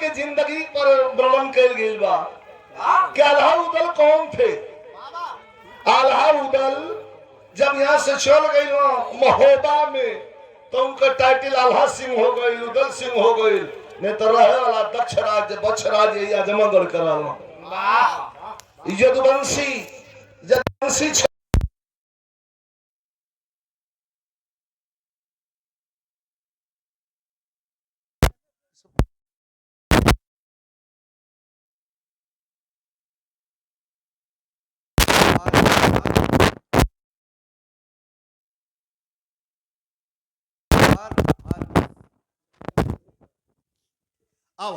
के जिंदगी पर वर्णन कर गई बा कि आल्हा उदल कौन थे। आल्हा उदल जब यहाँ से चल गई महोबा में तो उनका टाइटल आल्हा सिंह हो गई, उदल सिंह हो गई, नहीं तो रहे वाला दक्ष राज्य बक्ष राज्य आजमगढ़ करा यदुवंशी यदुवंशी आओ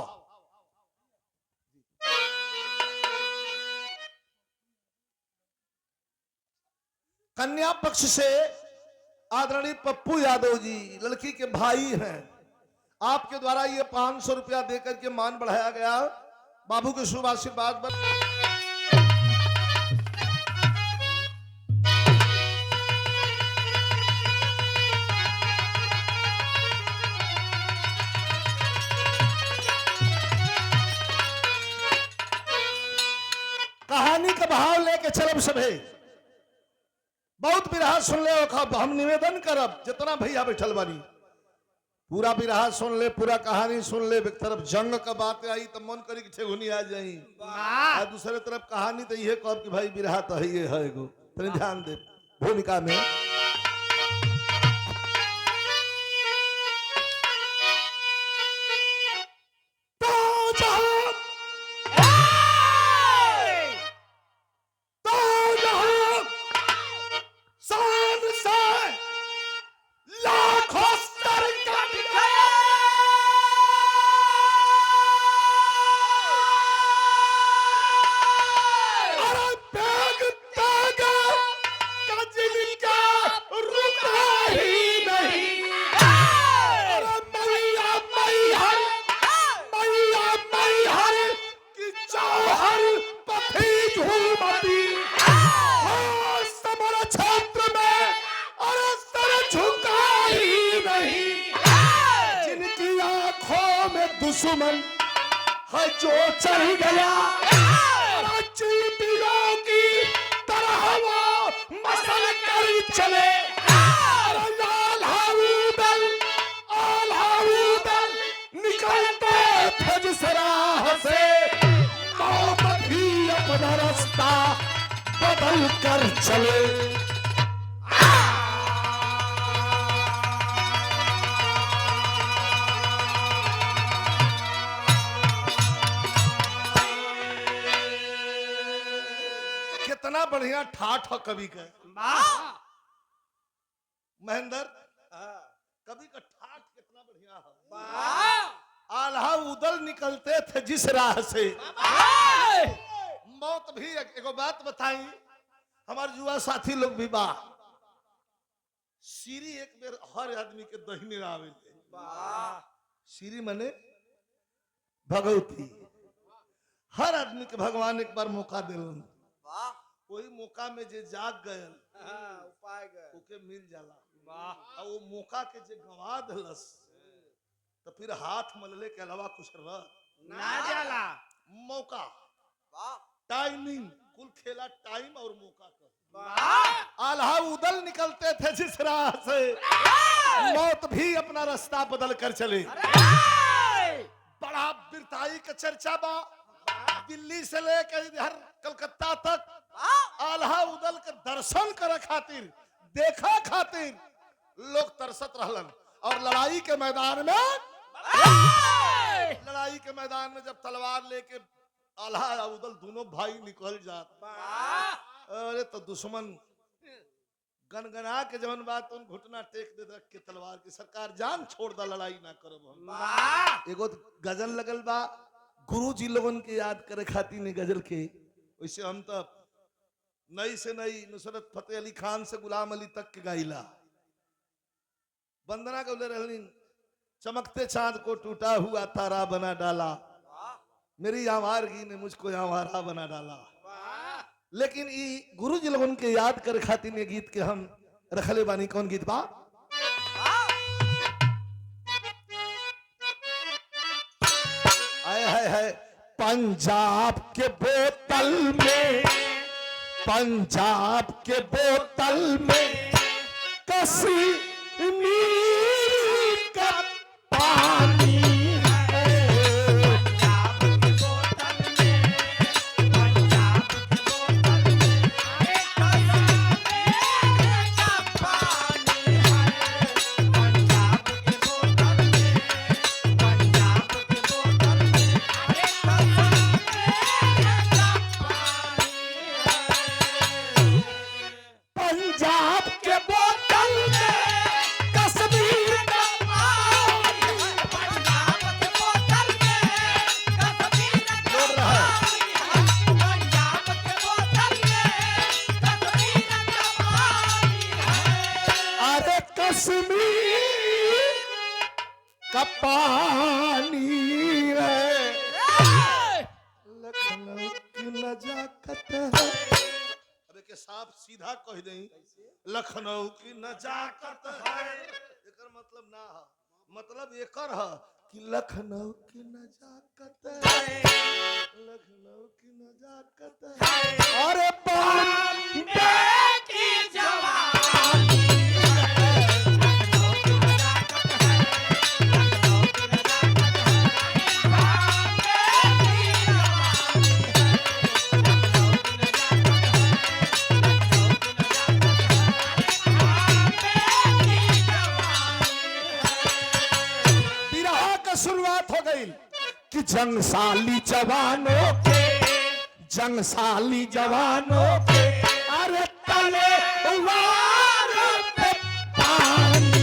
कन्या पक्ष से आदरणीय पप्पू यादव जी लड़की के भाई हैं, आपके द्वारा ये 500 रुपया देकर के मान बढ़ाया गया। बाबू के शुभ आशीर्वाद कहानी का भाव लेके चलब सभे बहुत बिरहा सुन ले। हम निवेदन करब जितना भैया बैठल बानी पूरा बिरहा सुन ले, पूरा कहानी सुन ले। एक तरफ जंग का बात आई तो मन करी कि ठेगुनी आ जाई, और दूसरे तरफ कहानी तो ये कहब कि भाई बिरहा तो है एगो, तनी ध्यान दे भूमिका में। दुश्मन है जो चढ़ गया चींटियों की तरह वो मसल कर चले। आल्हा-उदल निकलते थे जिस राह से मौत भी अपना रास्ता बदल कर चले। कितना बढ़िया ठाठ हो कवि का महेंद्र, कवि का ठाठ कितना बढ़िया हो। आल्हा उदल निकलते थे जिस राह से मौत भी। एगो बात बताई, हमारे युवा साथी लोग भी बा सीरी एक बेर हर आदमी के दहिने आवे। सीरी मने भगवती, हर आदमी के भगवान एक बार मौका दिलन। कोई मौका में जे जाग गयल ओके मिल जाला, और वो मौका के जे गवा दलस तो फिर हाथ मलले के अलावा कुछ ना जाला। मौका टाइमिंग कुल खेला टाइम और मौका का। आल्हा उदल निकलते थे जिस राह से मौत भी अपना रास्ता बदल कर चले। बड़ा वीरताई का चर्चा बा, दिल्ली से लेकर इधर कलकत्ता तक आल्हा उदल के दर्शन करे खातिर, देखा खातिर लोग तरसत रहलन। और लड़ाई के मैदान में जब तलवार लेके आल्हा उदल दोनों भाई निकल जात, अरे तो दुश्मन गनगना के जवन बात उन घुटना टेक दे रख के तलवार की सरकार जान छोड़ दा, लड़ाई ना करब। एगो गजल लगल बा गुरु जी लोगन के याद करे खातिर ने गजल के। वैसे हम तो नई से नई नुसरत फतेह अली खान से गुलाम अली तक के गाइला। वंदना गौले रहलीन, चमकते चांद को टूटा हुआ तारा बना डाला, मेरी आवारगी ने मुझको आवारा बना डाला। लेकिन ई गुरु जी लोगन के याद कर खातिर ने गीत के हम रखले बानी। कौन गीत बा? आए है पंजाब के बोतल में, पंजाब के बोतल में कश्मीर का पानी है। पंजाब के बोतल में कश्मीर का पानी है। पंजाब के बोतल में कश्मीर का पानी है। पंजाब के बोतल में कश्मीर का पानी है। अरे कश्मीर का पानी है, लखनऊ की नजाकत है। के साफ सीधा कह दई लखनऊ की नजाकत है, एकर मतलब ना है, मतलब एकर है कि लखनऊ की नजाकत है, लखनऊ की नजाकत है। अरे बॉम्बे की जवानी शुरुआत हो गई कि जंगसाली जवानों के, जंगसाली जवानों के अरे तले वार पे पानी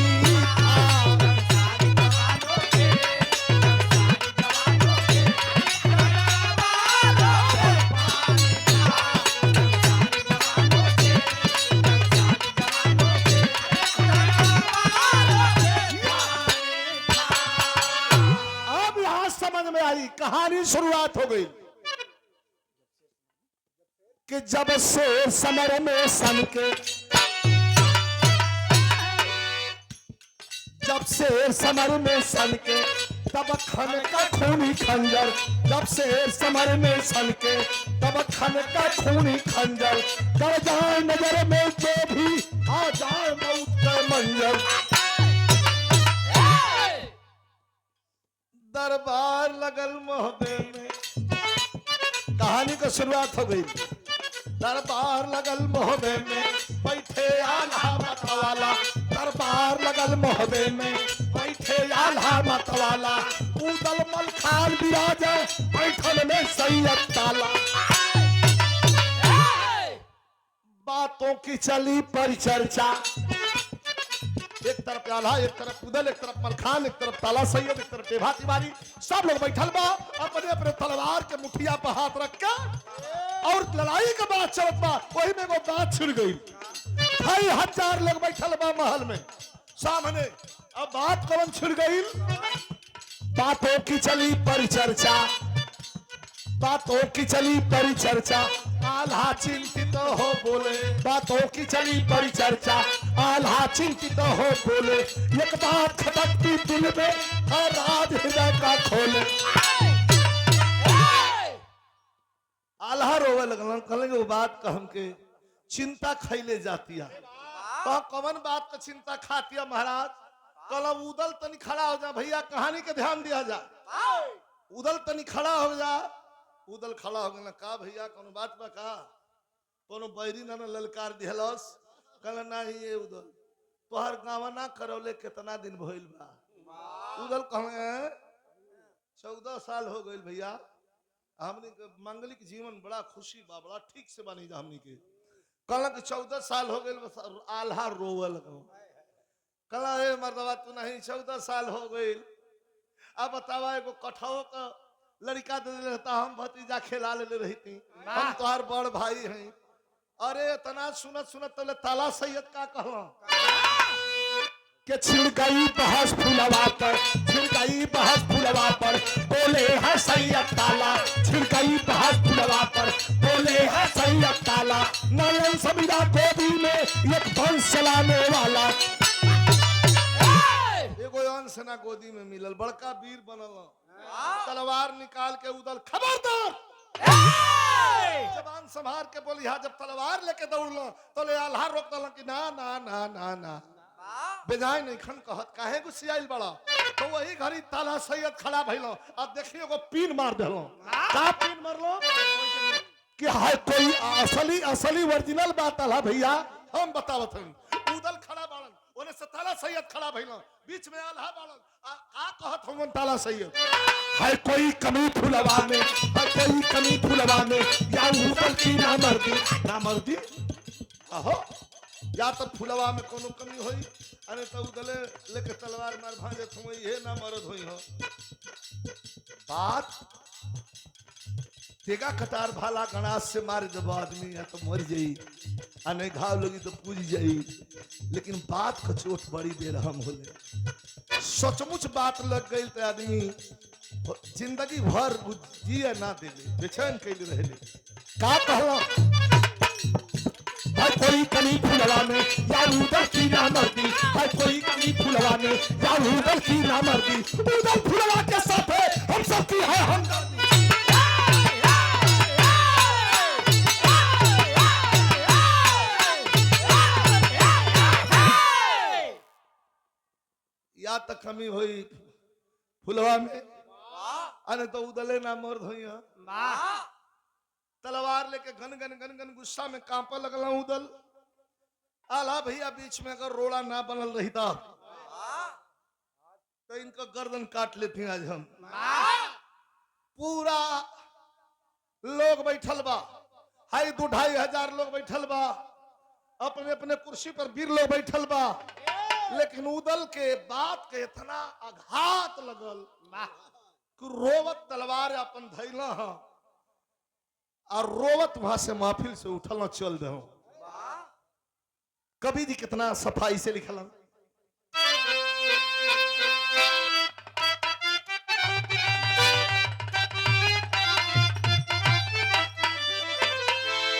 में आई। कहानी शुरुआत हो गई कि जब से समर में सन के, जब से समर में सन के तब खन का खूनी खंजर, जब से समर में सन के तब खन का खूनी खंजर, कर जाए नजर में जो भी आ जाए मौत का मंजर। दरबार लगल मोहबे में, कहानी की शुरुआत हो गई। दरबार लगल मोहबे में बैठे आल्हा मतवाला, दरबार लगल मोहबे में बैठे आल्हा मतवाला, उदल मलखान विराजे बैठल में सैयद ताला। बातों की चली परिचर्चा, एक तरफ आल्हा, एक तरफ उदल, एक तरफ मलखान, एक तरफ ताला सैयद, एक तरफ बेभा तिवारी, सब लोग बैठल बा अपने अपने तलवार के मुठिया पर हाथ रख के, और लड़ाई के बात चलत बा। वही में वो बात छिड़ गई। 2,500 लोग बैठल बा महल में सामने। अब बात कौन छिड़ गई? बातों की चली परिचर्चा, बातों की चली परिचर्चा, आल्हा चिंतित हो बोले, बातों की चली परिचर्चा, आल्हा चिंतित हो बोले, एक बात खटकती दिल में हर राज हृदय का खोले। आल्हा रोवे लगलन, कहलेंगे वो बात का हमके चिंता खैले जाती है। तो कौन बात का चिंता खाती है महाराज? कल उदल तनी खड़ा हो जा भैया, कहानी के ध्यान दिया जा। उदल तनी खड़ा हो जा। उदल खड़ा हो गया, का भैया कौन बात बा? का कोनो बैरी ना ललकार दिहलस? कहला नहीं ये उदल तोहर गाँव ना करौले कितना दिन भइल बा। उदल कहे 14 साल हो गई भैया, हमनी के मांगलिक जीवन बड़ा खुशी बा, बड़ा ठीक से बनी जा हमनी के। कहला कि 14 साल हो गई। आल्हा रोवल, कहला ए मर्दवा तू नहीं 14 साल हो गई, अब बतावा एगो कठौ का लड़का दे रहता, हम भतीजा खेला ले रहती, हम तोहार बड़ भाई हैं। अरे इतना सुनत सुनत तो ताला सैयद का कहला कि छिड़ गई बहस फुलवा पर, छिड़ गई बहस फुलवा पर, बोले है सैयद ताला, छिड़ गई बहस फुलवा पर, बोले है सैयद ताला, नयन समीरा गोदी में एक वंश चलाने वाला। एगो अंश ना गोदी में मिलल, बड़का वीर बनल, तलवार निकाल के उदल खबरदार जबान संभार के बोली हा, जब तलवार लेके दौड़लो तो ले आल्हा रोक दल कि ना ना ना ना ना बेजाय नहीं खन कहत काहे गुस्सियाइल बड़ा। तो वही घड़ी ताला सैयद खड़ा भइलो अब देखियो को पीन मार देलो। का पीन मारलो कि हाय कोई असली असली ओरिजिनल बात आला भैया हम बतावत हन। उदल खड़ा बाड़न ओने से ताला सैयद खड़ा भइलो बीच में आल्हा बाड़न का कहत हम ताला सैयद हाय कोई कमी फुलवा में, हाय कोई कमी फुलवा में, या उदल की ना मर्दी आहो या तो फुलवा में कोनो कमी होई अरे तो उदले लेके तलवार मार भाजे तुम ये ना मरद होई हो। बात तेगा कटार भाला गणास से मार जब आदमी या तो मर जाई अने घाव लगी तो पूज जाई, लेकिन बात का चोट बड़ी देर हम होले सचमुच बात लग गई तो आदमी जिंदगी भर जिए ना देले बेचैन कैले रहले। का कहला हाय कोई कमी फुलवा में या उदल की ना मर्दी, हाय कोई कमी फुलवा में या उदल की ना मर्दी, उदल फुलवा के साथ है हम सब की है हमदर्दी। या तक कमी हुई फुलवा में अने तो उदले ना मर्द हुई तलवार लेके गन गन गन गन गुस्सा में कांपा लगला उदल। आला भैया बीच में अगर रोड़ा ना बनल रहता तो इनका गर्दन काट लेते आज हम। पूरा लोग बैठल बा हाई 2-2,500 लोग बैठल बा अपने अपने कुर्सी पर वीर लोग बैठल बा, लेकिन उदल के बात के इतना आघात लगल कि रोवत तलवार अपन धैला और रोवत वहां से महफिल से उठल न चल दे। कवि जी कितना सफाई से लिखल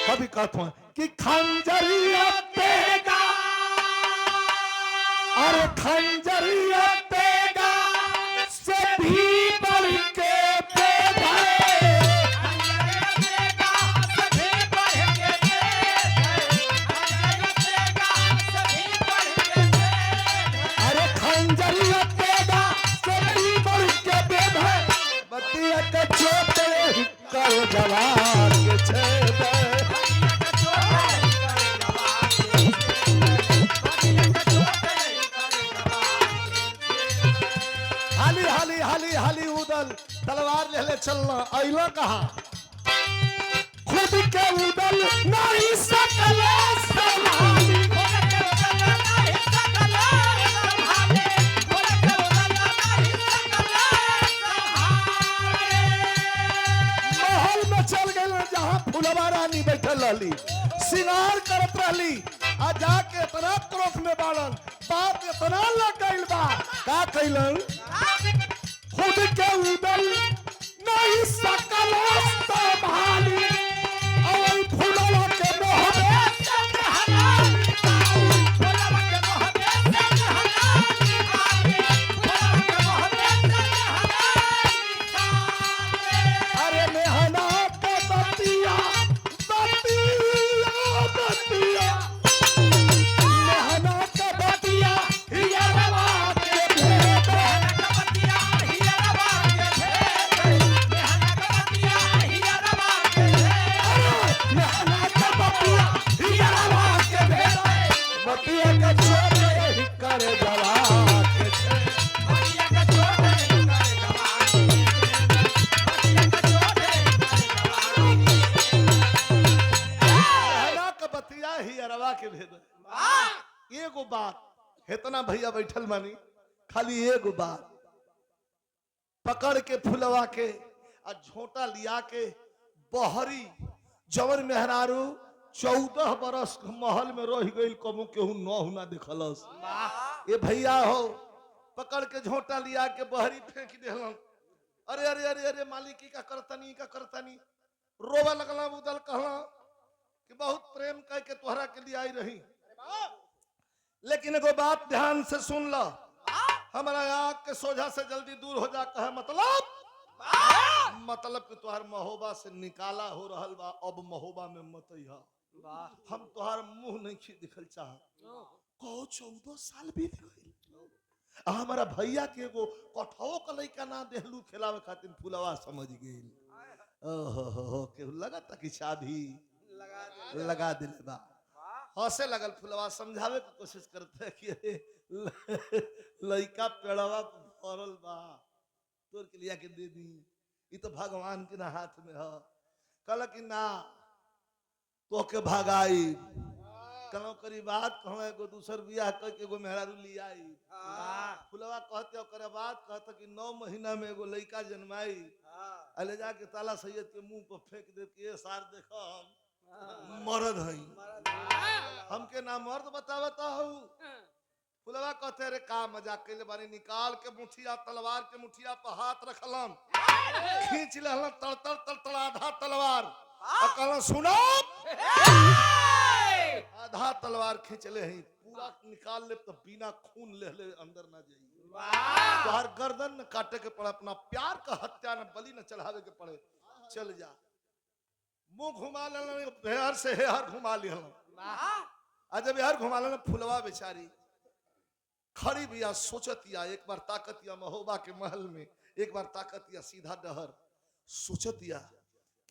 कभी कहते हैं कि खंजरिया तेगा और खंजरिया तेगा से भी बढ़ के जवान के छेद हाली हाली हाली हाली उदल तलवार ले ले चलना अइला कहा खुद के उदल नहीं सकले संभाली फुलवा रानी बैठल रहली सिंगार करत रहली आ जाके इतना क्रोध में बाड़न बात इतना लग गइल बा का कइलन खुद के उदल नहीं सकल संभाली और फुलवा के मोह एगो बात इतना भैया बैठल मानी खाली एगो बात पकड़ के फुलवा के आ झोंटा लिया के बहरी जवन मेहरारू 14 बरस महल में रह गई कबू केहू नहु ना देखलस ये भैया हो पकड़ के झोंटा लिया के बहरी फेंक देलन। अरे अरे अरे अरे मालिकी का करतनी रोवा लगला उदल कहला कि बहुत प्रेम कह के तोहरा के लिए आई रही, लेकिन एगो बात ध्यान से सुन ला हमारा आग के सोझा से जल्दी दूर हो जा कहे मतलब मतलब कि तुहार महोबा से निकाला हो रहल बा, अब महोबा में मत अइहा। हम तुहार मुंह नहीं खी दिखल चाह। कहो 14 साल बीत गई, हमारा भैया के एगो कठो का लइका ना देहलू खिलावे खातिर फुलवा समझ गेल। ओहो केहू लगता कि शादी लगा दिले बा। हंसे लगल फुलवा, समझावे की कोशिश करते कि लइका पेड़वा फरल बा, तोर के लिया के दे दी, ये तो भगवान के ना हाथ में है। कल कि ना तो के भगाई, कहो करी बात, कहो एगो दूसर बियाह करके एगो मेहरारू लिया आई। फुलवा कहते ओकरे बाद कहते कि 9 महीना में एगो लइका जन्माई, अले जाके ताला सैयद के मुंह पर फेंक दे कि ए सार देखो हम मर्द हई, हमके ना मर्द बतावता हूँ। फुलवा कहते रे का मजाक कैले बानी, निकाल के मुठिया तलवार के मुठिया पर हाथ रखलन, खींच लेहलन तड़तड़ तड़तड़ आधा तलवार, और कहलन सुनो, आधा तलवार खींच ले ही, पूरा निकाल ले तो बिना खून ले ले अंदर ना जाई। तुहार गर्दन न काटे के पड़े, अपना प्यार का हत्या न बलि न चढ़ावे के पड़े, चल जा। मुंह घुमा लेलन, हेहर से हेहर घुमा लेलन। जब हेहर घुमा लेलन, फुलवा बेचारी खड़ी बिया, सोचतिया, एक बार ताकतिया महोबा के महल में, एक बार ताकतिया सीधा डहर, सोचतिया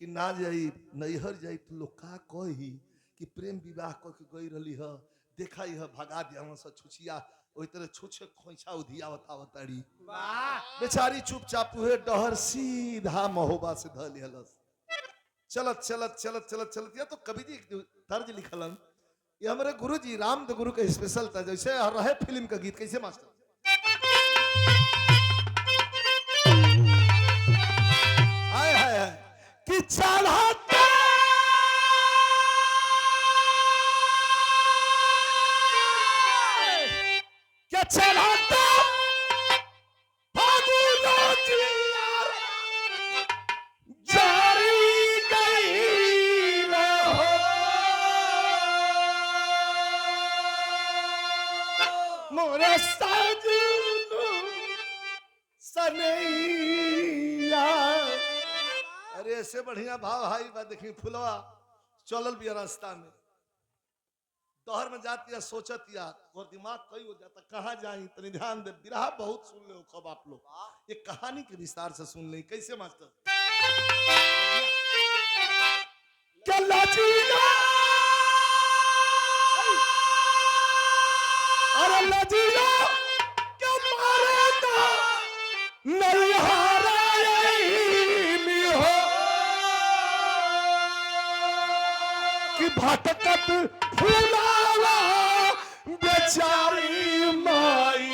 कि ना जाई नैहर जाई तो लोग का कही कि प्रेम विवाह करके गई रही है, देखा ही है भगा दिया से छुछिया, वही तरह छुछे खोइछा उधिया बतावताड़ी। बेचारी चुपचाप हुए डहर सीधा महोबा से ध लिहलस। चलत चलत चलत चलत चलत, या तो कवि जी तर्ज लिखलन, ये हमारे गुरु जी राम द गुरु का स्पेशल था, जैसे रहे फिल्म का गीत। कैसे मास्टर? आए हाय कि चढ़ाते क्या चढ़ाते अरे ऐसे बढ़िया भाव हाई बा, देखी फुलवा चलल भी रास्ता में, दोहर में जाती है, सोचतिया और दिमाग कई हो जाता कहाँ जाई, तनी ध्यान दे। बिरहा बहुत सुन ले कब आप लोग, ये कहानी के विस्तार से सुन ले। कैसे मास्टर? क्या लजिया, अरे लजिया क्या मारे ना नहीं हारा हो कि भटकत फुलावा बेचारी माई,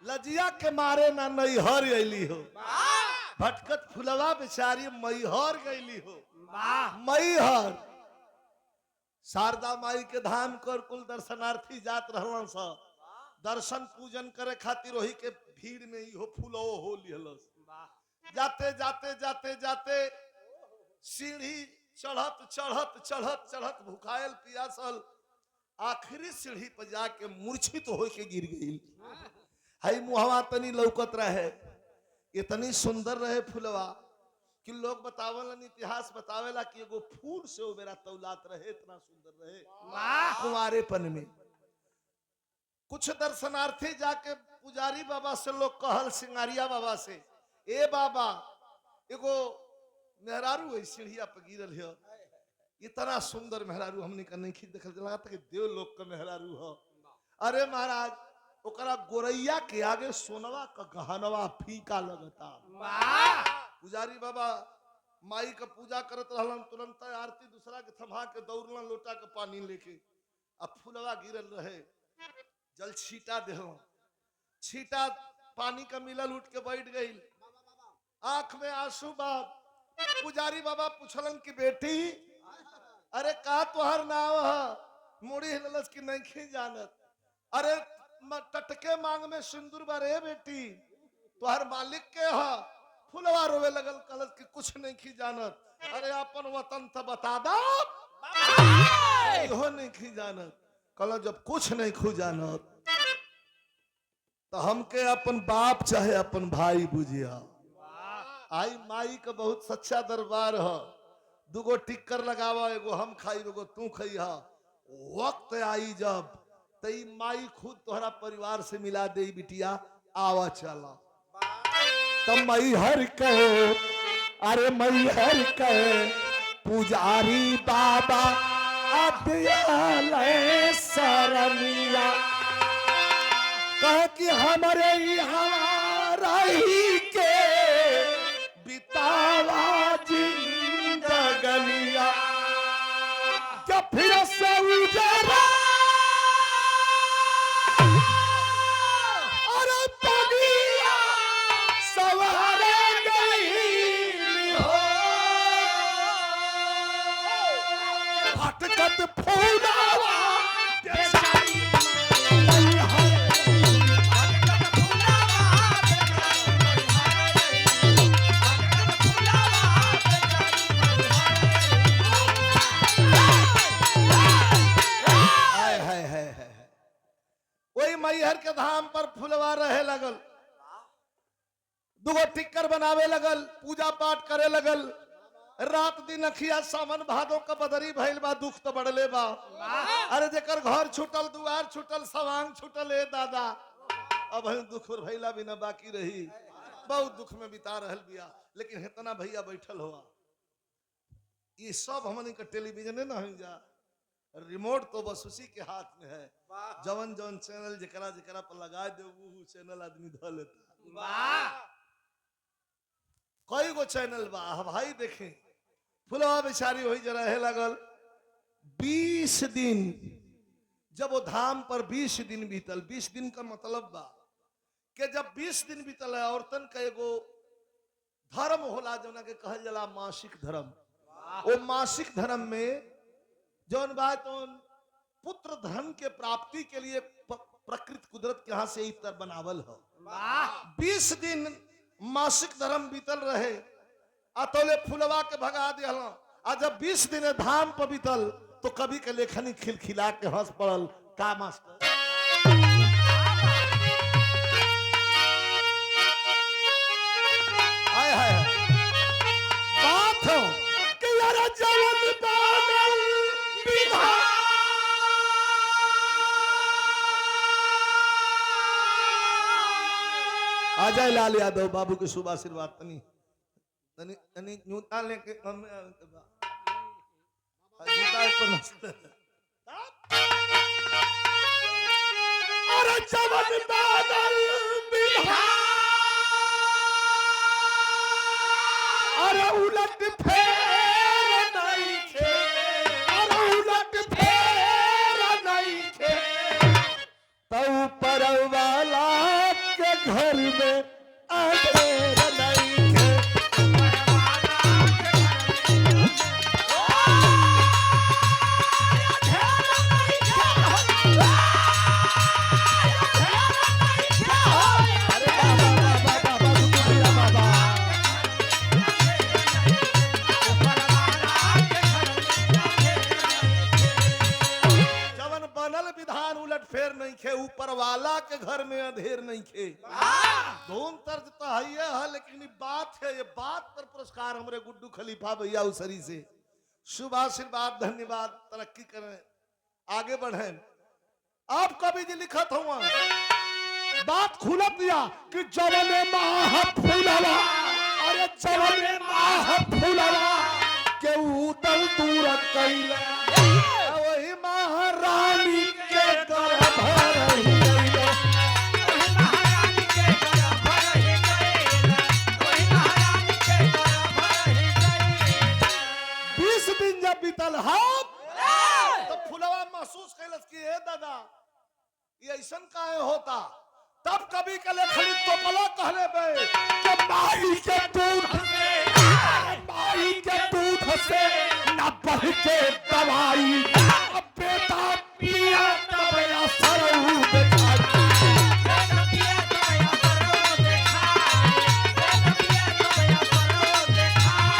लजिया के मारे ना नैहर गईली हो, भटकत फुलवा बेचारी मैहर गईली हो। मैहर शारदा माई के धाम कर कुल दर्शनार्थी जात रहलन सा, दर्शन पूजन करे खातिर वही के भीड़ में इहो फूलो हो लिहलस। जाते जाते जाते जाते सीढ़ी चढ़त चढ़त चढ़त चढ़त भुखायल पियासल आखिरी सीढ़ी पर जाके मूर्छित हो के गिर गई। हई मुहवा तनी लौकत रहे, इतनी सुंदर रहे फुलवा कि लोग बतावलन, इतिहास बतावेला कि एगो फूल से वो मेरा तौलात रहे, इतना सुंदर रहे कुंवारेपन में। कुछ दर्शनार्थी जाके पुजारी बाबा से लोग कहल, सिंगारिया बाबा से, ए बाबा एगो मेहरारू है सीढ़िया पर गिरल है, इतना सुंदर मेहरारू हमने का नहीं खींच देखल, लगा था कि देव लोग का मेहरारू है। अरे महाराज ओकरा गोरैया के आगे सोनवा का गहनवा फीका लगता। पुजारी बाबा माई का पूजा करत रहलन, तुरंत आरती दूसरा के थमा के दौड़लन लोटा के पानी लेके, अब फुलवा गिरल रहे, जल छीटा देहलन, छीटा पानी का मिलल, उठ के बैठ गई, आंख में आंसू बाप। पुजारी बाबा पूछलन कि बेटी अरे का तुहार नाव है? मुड़ी हिललस की नहीं जानत। अरे टटके मांग में सिंदूर बारे बेटी, तुहार मालिक के है? फुलवा रोवे लगल, कुछ नहीं खी जानत। अरे अपन वतन तो बता दो, इहो नहीं खी जानत। कल जब कुछ नहीं खू जानत तो हमके अपन बाप चाहे अपन भाई बुझिया। आई माई का बहुत सच्चा दरबार है। दुगो टिक्कर लगावा, एगो हम खाई एगो तू खइहा। वक्त आई जब तई माई खुद तोहरा परिवार से मिला दे बिटिया, आवा चला। तब मई हर कहे, अरे मई हर कहे पुजारी बाबा अदयालय सरनिया, कह कि हमारे ही हमारा ही के बितावा जिंदगनिया, क्या फिर से उजाला और पगिया सवारे गई हो, भटकत फूलावा मैहर के धाम पर फुलवा रहे लगल। दुगो टिक्कर बनावे लगल, पूजा पाठ करे लगल। रात दिन अखिया सावन भादो का बदरी भइल बा, दुख तो बढ़ले बा। अरे जेकर घर छूटल, दुआर छूटल, सवांग छूटल, ए दादा अब हम दुख और भइला भी ना बाकी रही। बहुत दुख में बिता रहल बिया। लेकिन इतना भैया बैठल हुआ, ये सब हमन का टेलीविजन ना हो जा, रिमोट तो बस उसी के हाथ में है। जवन जवन चैनल जकरा जकरा पर लगा दे वो चैनल आदमी धो लेता। कई गो चैनल बा भाई, देखें फुलवा बेचारी हो जरा है लगल। 20 दिन जब वो धाम पर 20 दिन बीतल। 20 दिन का मतलब बा कि जब 20 दिन बीतल है, औरतन का एगो धर्म होला जौना के कहल जाला मासिक धर्म। वो मासिक धर्म में जौन बात पुत्र धन के प्राप्ति के लिए प्रकृति कुदरत के यहाँ से इतर बनावल हो। 20 दिन मासिक धर्म बीतल रहे, अतोले फुलवा के भगा दिया। आज जब 20 दिन धाम पर बीतल तो कभी के लेखनी खिलखिला के हंस पड़ल। का मास्टर आय हाय बात हो कि यार जवन बादल विधान अजय लाल यादव बाबू के शुभ आशीर्वाद तनी तनी तनी न्यूता लेके अरे जवन बादल विधान, अरे उलट फेर नहीं थे, अरे उलट फेर नहीं थे, तो परवाला के घर में अंधेर नहीं थे। ऊपर वाला के घर में अंधेर नहीं खे। दोनों तर्ज तो है, लेकिन ये बात है, ये बात पर पुरस्कार हमारे गुड्डू खलीफा भैया उसरी से शुभ आशीर्वाद, धन्यवाद, तरक्की करें, आगे बढ़े। आप कभी जी लिखत हुआ बात खुला दिया कि जवने माह फूलवा, अरे जवने माह फूलवा के उतल दूर कैला, वही महारानी के गर्भ रही गईला, वही महारानी के गर्भ रही गईला, वही महारानी के गर्भ रही गईला। 20 दिन जब बीतल तो फुलवा महसूस कैलस कि हे दादा ये ऐसन काहे होता। तब कभी के लेखनी तोपला कहले बे कि माई के दूध से, माई के दूध से न बढ़ के दवाई, अब बेटा पिया तब असर दिखाई, बेटा पिया तब असर दिखाई, बेटा पिया तब असर दिखाई।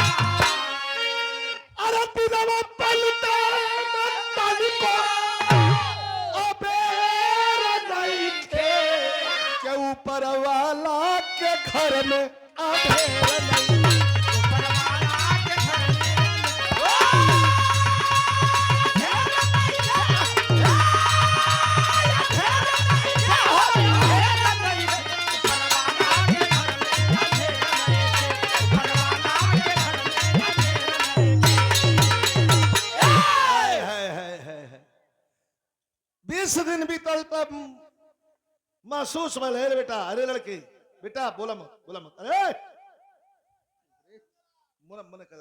दिन बीतल तब महसूस भल है बेटा। अरे लड़के बेटा बोला मत अरे मन कर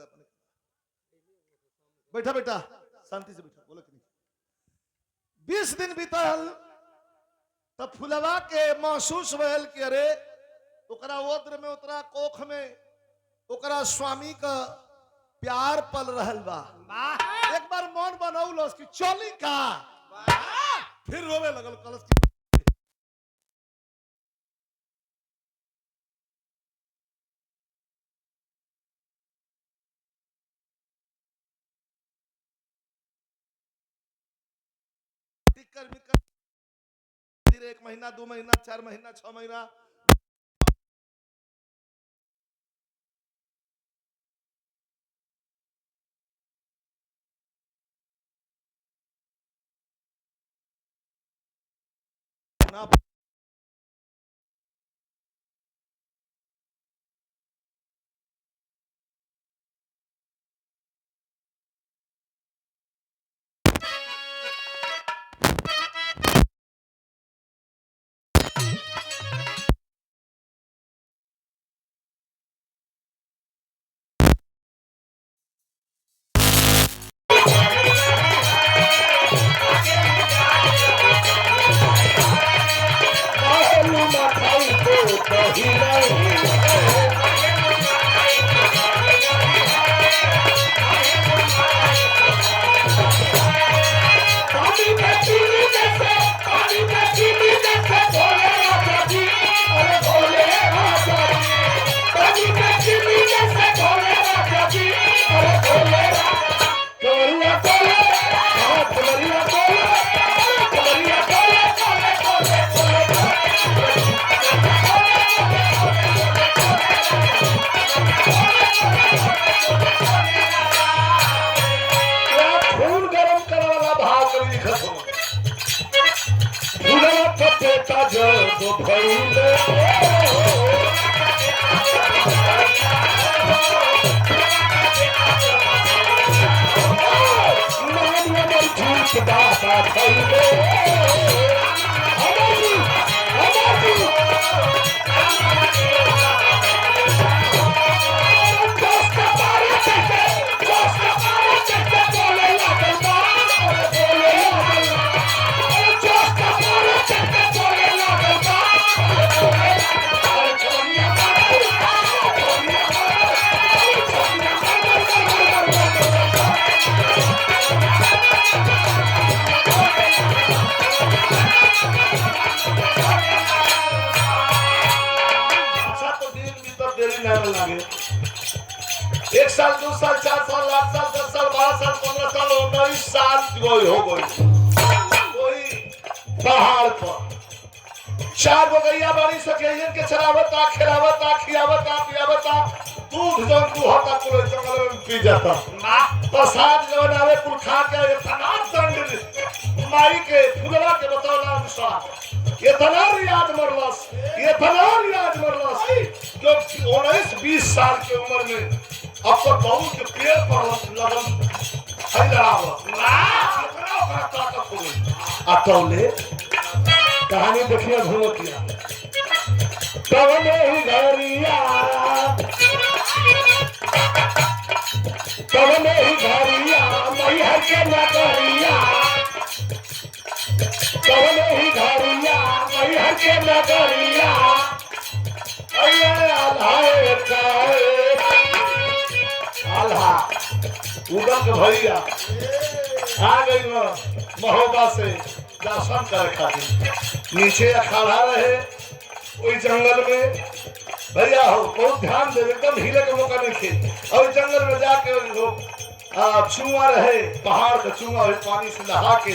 बैठा बेटा शांति से बैठा बोला कि नहीं। 20 दिन बीतल तब फुलवा के महसूस भल कि अरे ओकरा ओद्र में उतरा कोख में ओकरा स्वामी का प्यार पल रहल बा। एक बार मन बनौलस कि चली का फिर रोवे लगल कलश धीरे 1 महीना 2 महीना 4 महीना 6 महीना ना लगे 1 साल 2 साल 4 साल 8 साल 10 साल 12 साल 15 साल 19 साल हो गई कोई पहाड़ पर 4 बगैया बाड़ी सकेयन के चरावता खिलावता खियावता पियावता दूध जंतु होता पूरे जंगल में पी जाता प्रसाद जवन आवे कुल खा के इतना दंड माई के फुलवा के बतौला अनुसार इतना रियाज मरलस जो 19-20 साल की उम्र में अब तो बहुत के पेड़ पर लगन ताकत हो गई अतौले कहानी देखिए घूमो किया तवने ही घरिया मई हर के नगरिया तवने ही घरिया मई हर के नगरिया आल्हा उदम के भैया आ गई महोबा से दर्शन करे खातिर नीचे अखाड़ा रहे कोई जंगल में भैया हो बहुत ध्यान दे एकदम हिले के मौका नहीं थे और जंगल में जाके लोग चुआ रहे पहाड़ का चुआ पानी से नहा के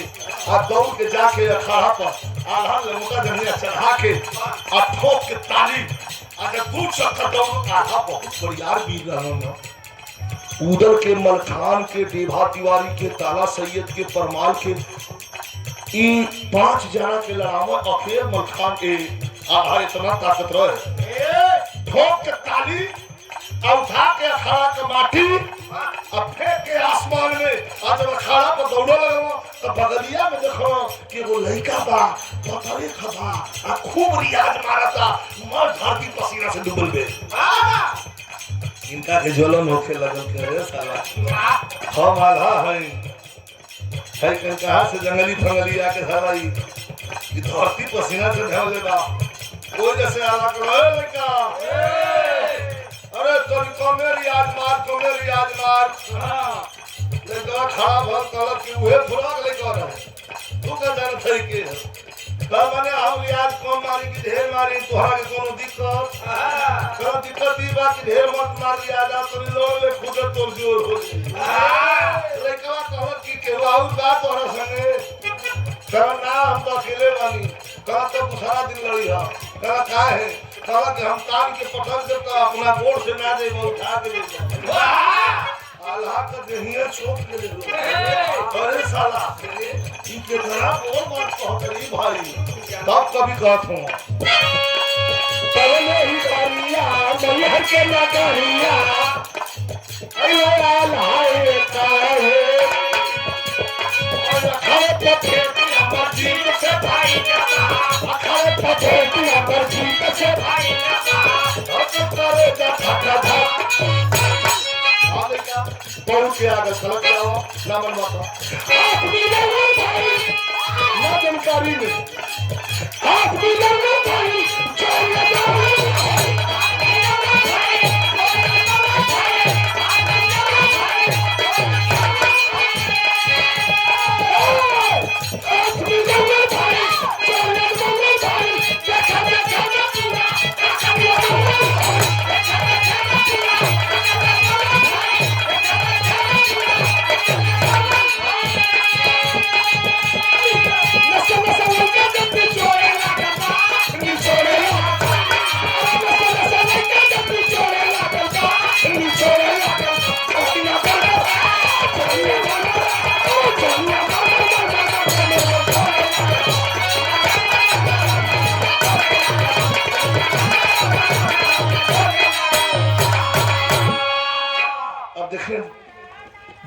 दौड़ के जाके अखाड़ा पर आल्हा लमुका जमीन चढ़ा के ठोक के ताली अगर 2 चक्कर दौड़ आधा बहुत बड़ियार बीर रहा उदल के मलखान के देभा तिवारी के ताला सैयद के परमाल के 5 जना के लड़ावा अखेर मलखान के आधा इतना ताकत रहे ठोक के ताली उठा के अखाड़ा के माटी फेंक के आसमान में जब अखाड़ा पर दौड़े लगे तो बगलिया में देखो कि वो लई लड़का बा पतरे खबा आ खूब रियाज मारता मर धरती पसीना से डूबल बे इनका के जलन होके लगल के रे साला हम आधा है कहाँ से जंगली फंगली आके साला ई धरती पसीना से ढले बा कोई जैसे आला करो लड़का अरे तो कमेरी आज मार लड़का खड़ा भल कलर के उहे फुराक लेकर है तू का जान थई के त माने हम आज कम मारी की ढेर मारी तोहरा के कोनो दिक्कत कोनो दिक्कत ई बा कि ढेर मत मार लिया जा तो लोग ले खुद तोर जोर हो लड़का कहत की केहू आउ बा तोहरा संगे कहा ना हम तो अकेले बानी कहा तो सारा दिन लड़ी हा कहा का है कहा कि हम तान के पटक दे तो अपना गोड़ से ना दे वो उठा के ले जा अल्लाह का देहिया छोप के ले लो अरे साला इनके तरह और बात कहो करी भाई तब कभी कहत हूं पहले ही बारिया मल्हर के ना करिया अयो अल्लाह का है और खड़े पत्थर जीत से भाई अखाड़े पत्थर पर जीत से भाई करे जा फटा था बहुत के आगे सड़क आओ ना मन मत हाथ मिला भाई ना जानकारी में हाथ मिला भाई चल लगा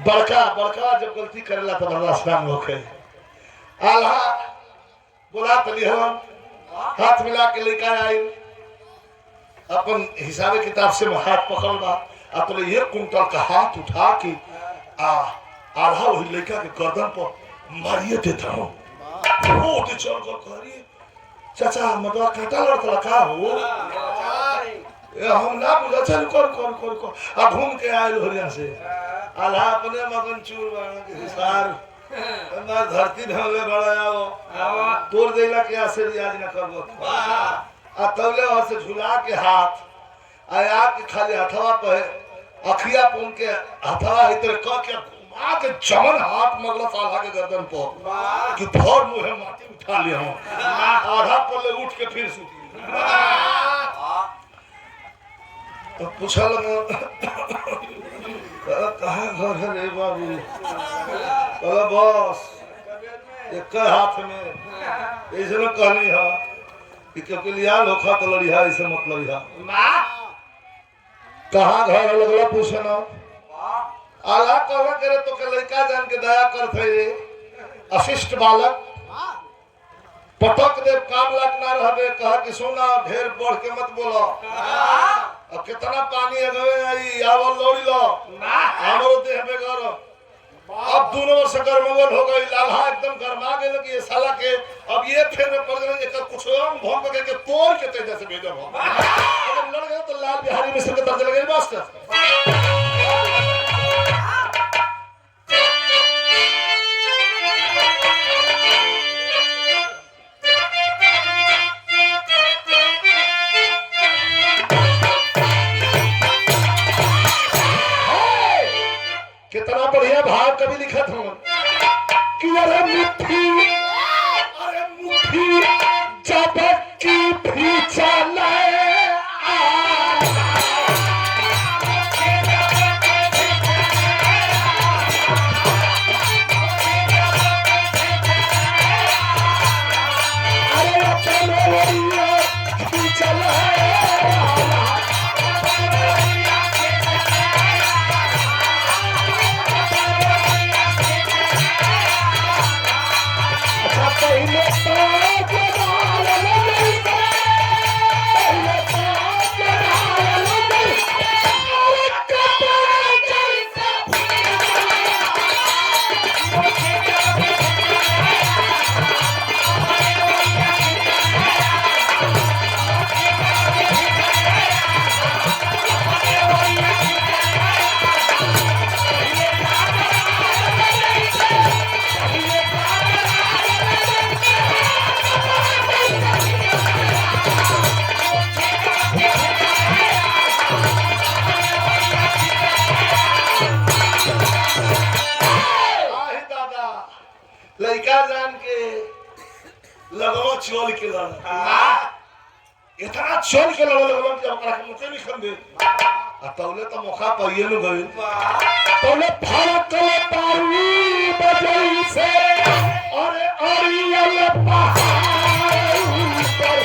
बड़का जब गलती करेला तो बर्दाश्त ना होखे आल्हा बोला तली हम हाथ मिला के लेकर आई अपन हिसाबे किताब से हाथ पकड़ बा अपने 1 कुंटल का हाथ उठा के आल्हा वही लड़का के गर्दन पर मारिए देता हूँ वो तो चल कर करिए चाचा मतलब काटा लड़ता का हो हम ना बुझा चल कर घूम के आयल हरिया से आल्हा अपने मगन चूर बना के सार ना धरती ढले बड़ा आओ तोड़ देला के आसे रियाज न करबो आ तौले वहां से झुला के हाथ आया के खाली हथवा पे अखिया पुन के हथवा इधर क के घुमा के जमन हाथ मगला साला के गर्दन पर कि भर मुंह माटी उठा ले हम आधा पल्ले उठ के फिर सूती तो पूछा लगा कहाँ घर है रे बाबू बोला बॉस एक हाथ में ऐसे लोग कहनी है कि क्योंकि लिया लोखा तो लड़ी है ऐसे मत लड़ी है कहाँ घर लगला पूछे ना आला कहवा करे तो के लड़का जान के दया करते अशिष्ट बालक पटक दे काम लाग ना रहबे कहा कि सोना ढेर बढ़ के मत बोलो अब कितना पानी अगवे आई आवल लोड़ी लो हमरो देह में गरम अब दोनों वर्ष गर्मवल हो गई लाला एकदम गरमा गेल कि ये साला के अब ये फिर में पड़ गए एक कुछ हम भौंक के तोड़ के तेज से भेजो अगर लड़ गए तो लाल बिहारी मिश्र के दर्ज लगे बस कितना बढ़िया भाव कभी लिखत हूँ कि अरे मुट्ठी जब की भी चले जान के लगवा चोल के लड़ इतना चोल के लड़ लगवा कि ओकरा के मुझे नहीं खंदे आ तौले तो मौका पाइए न गइल तौले भारत के पारी बजई से अरे अरियल पहाड़ ऊपर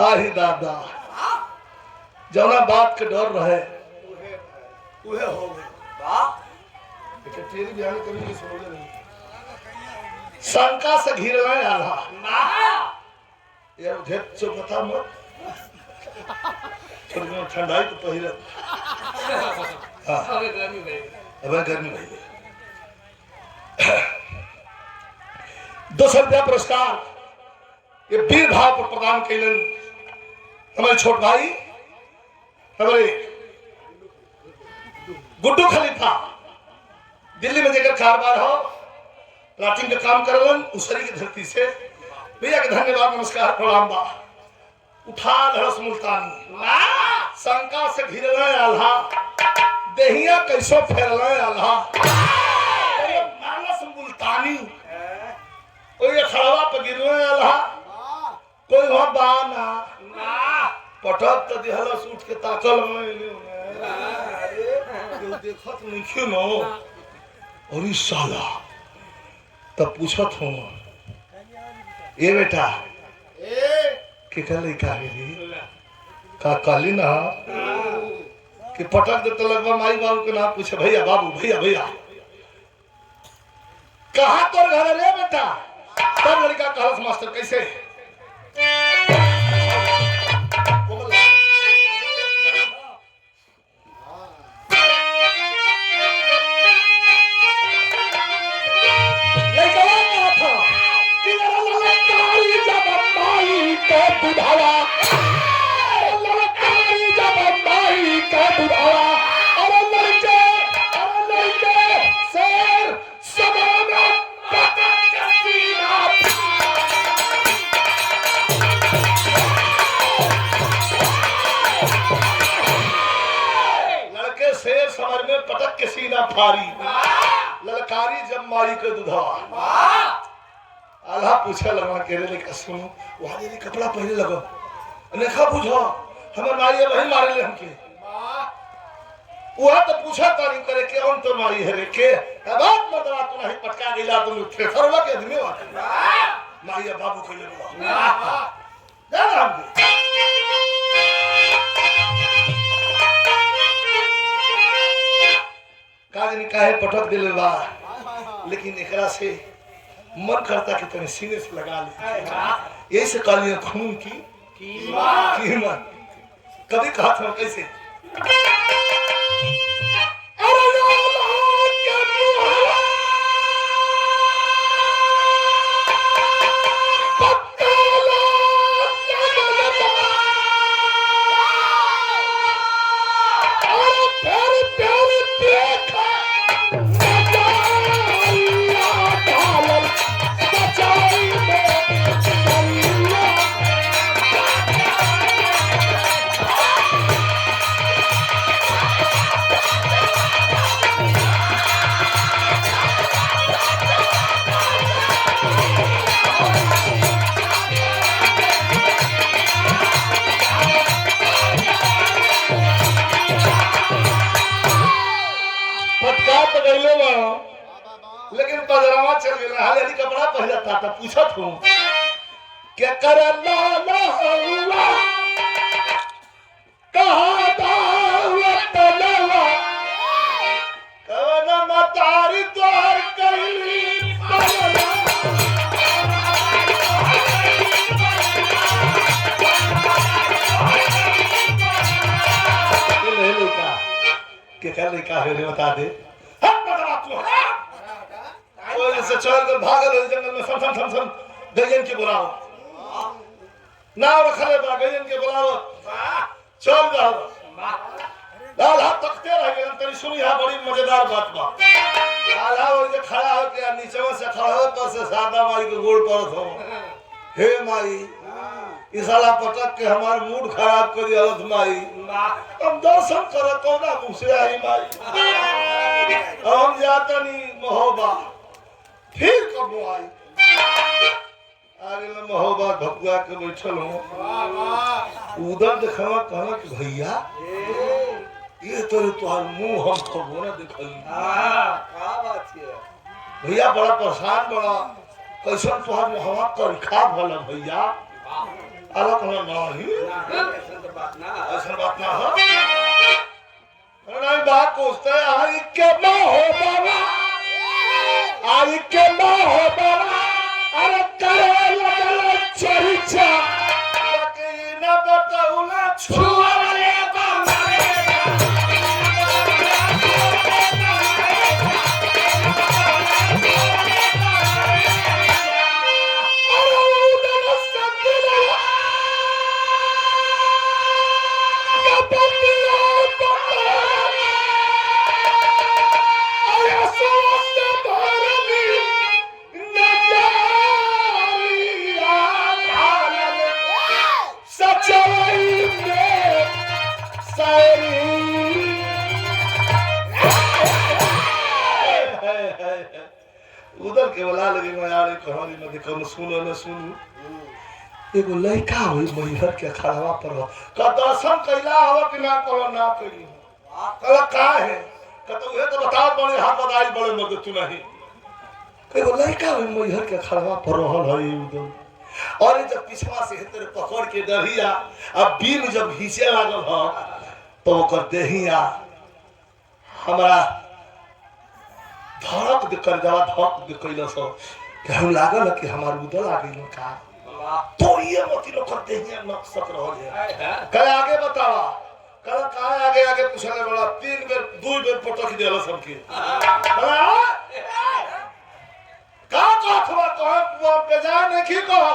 आही दादा जौना बात के डर रहे उहे हो गए तेरी बयान कभी नहीं सुनोगे नहीं शंका से घिर रहे आला यार घेर चो पता मत ठंडाई तो पहले अब गर्मी भाई 200 रुपया पुरस्कार ये वीर भाव पर प्रदान कैलन हमारे छोट भाई हमारे गुड्डू खलीफा दिल्ली में जेकर कारोबार हो प्लाटिंग का काम करलन उसरी की धरती से भैया के धन्यवाद नमस्कार प्रणाम बा उठा धरस मुल्तानी शंका से घिरले आल्हा देहिया कैसो फेरले आल्हा मानस मुल्तानी ओए खड़ावा पे गिरले आल्हा कोई वहां बाना पटक तो दिहला सूट के ताकल में केहू देखत नहीं क्यों नो और इस साला तब पूछत हो ए बेटा के कल का रे का काली ना कि पटक दे तो लगवा माई बाबू के नाम पूछे भैया बाबू भैया भैया कहां तोर घर रे बेटा तब लड़का कहलस मास्टर कैसे फारी ललकारी जब मारी के दुधवा अल्लाह पूछे लगा के रे लेके सुनो वहां दे कपड़ा पहने लगो नेखा बुझो हमर माई वही मारे ले हमके वहां तो पूछा तारी करे के कौन तो मारी है रे के बात मदरा तू नहीं पटका गेला तुम थेथरवा के आदमी वा माई बाबू कहले बोला जा राम काजनी काहे पटक दिले बा लेकिन एकरा से मन करता कि तने सीने से लगा ले यही से कालियां खून की कीमत कभी कहा था कैसे पजरावा चल गेल हाल यदि कपड़ा पहले था तो पूछत हूं क्या कर ला ला हुआ कहा दावत लवा कवन मतारी द्वार कैली पगला ले लुका के कर लिखा है रे बता दे से चल कर भागल जंगल में सम गजन के बुलाओ नाव रखले बा गजन के बुलाओ चल जाओ लाल हाथ तकते रह गए तेरी सुनी है बड़ी मजेदार बात बा लाल हाथ जे खड़ा हो के नीचे से खड़ा हो पर से सादा माई के गोड़ पर हो हे माई इस साला पटक के हमार मूड खराब कर दिया हथ माई हम दर्शन कर कोना मुंह से आई माई हम जाता नहीं महोबा फिर कब आई आगे में महोबा भकुआ के बैठल हूँ उधर देखवा कहना कि भैया ये तोरे तुहार मुंह हम कबो ना देखल भैया बड़ा परेशान बड़ा कैसन तुहार मुहवा तरीका भला भैया अलग ना नहीं ऐसा बात ना हो नहीं बात पूछते आई के महोबा आई के हो बाबा अरे करे लगल चरिचा बाकी न बताऊला छुआले बाबा अरे उधर सकिला कपतिया अरे सोते भरली उधर के बोला लगे मैं यार कहानी में देखो सुनो न सुनू एगो लड़का होई महिहर के खड़ावा पर का दर्शन कैला हो कि ना करो ना करी कला का है का तो ये तो बताओ बड़े हाथ बताई बड़े मत तू नहीं एगो लड़का होई महिहर के खड़ावा पर रहल है उधर और जब पिछवा से तेरे पकड़ के डरिया अब बीम जब घींचे लागल हो तो ओकर देहिया हमरा धड़क दे कर जावा धक दे कैला सो कि हम लागल कि हमार उदल आ गइल का तो ये मत लो कर देहिया नक्सक रहल है कल आगे बतावा कल का आगे आगे पूछले वाला 3 बेर 2 बेर पटक देला सबके का कहवा कह पे जाने की कह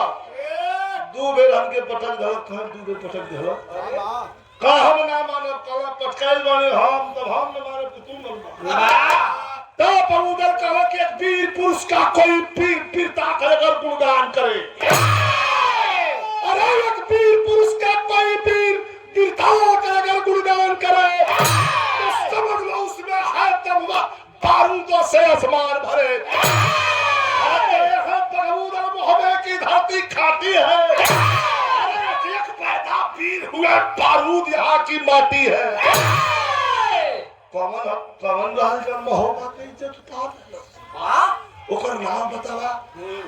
2 बेर हमके पटक दल कह 2 बेर पटक देला का हम ना माने कल पटकाइल बाने हम तब हम न माने तुम न तब उधर कहा कि एक वीर पुरुष का कोई वीरता करेगा गुणगान करे अरे एक वीर पुरुष का कोई वीरता करेगा गुणगान करे तो समझ लो उसमें है तब बारूदों से आसमान भरे उधर मोहब्बे की धरती खाती है अरे एक पैदा वीर हुए बारूद यहाँ की माटी है कमन रहल जब मोहब्बा के इज्जत उतार देलस ओकर नाम बतावा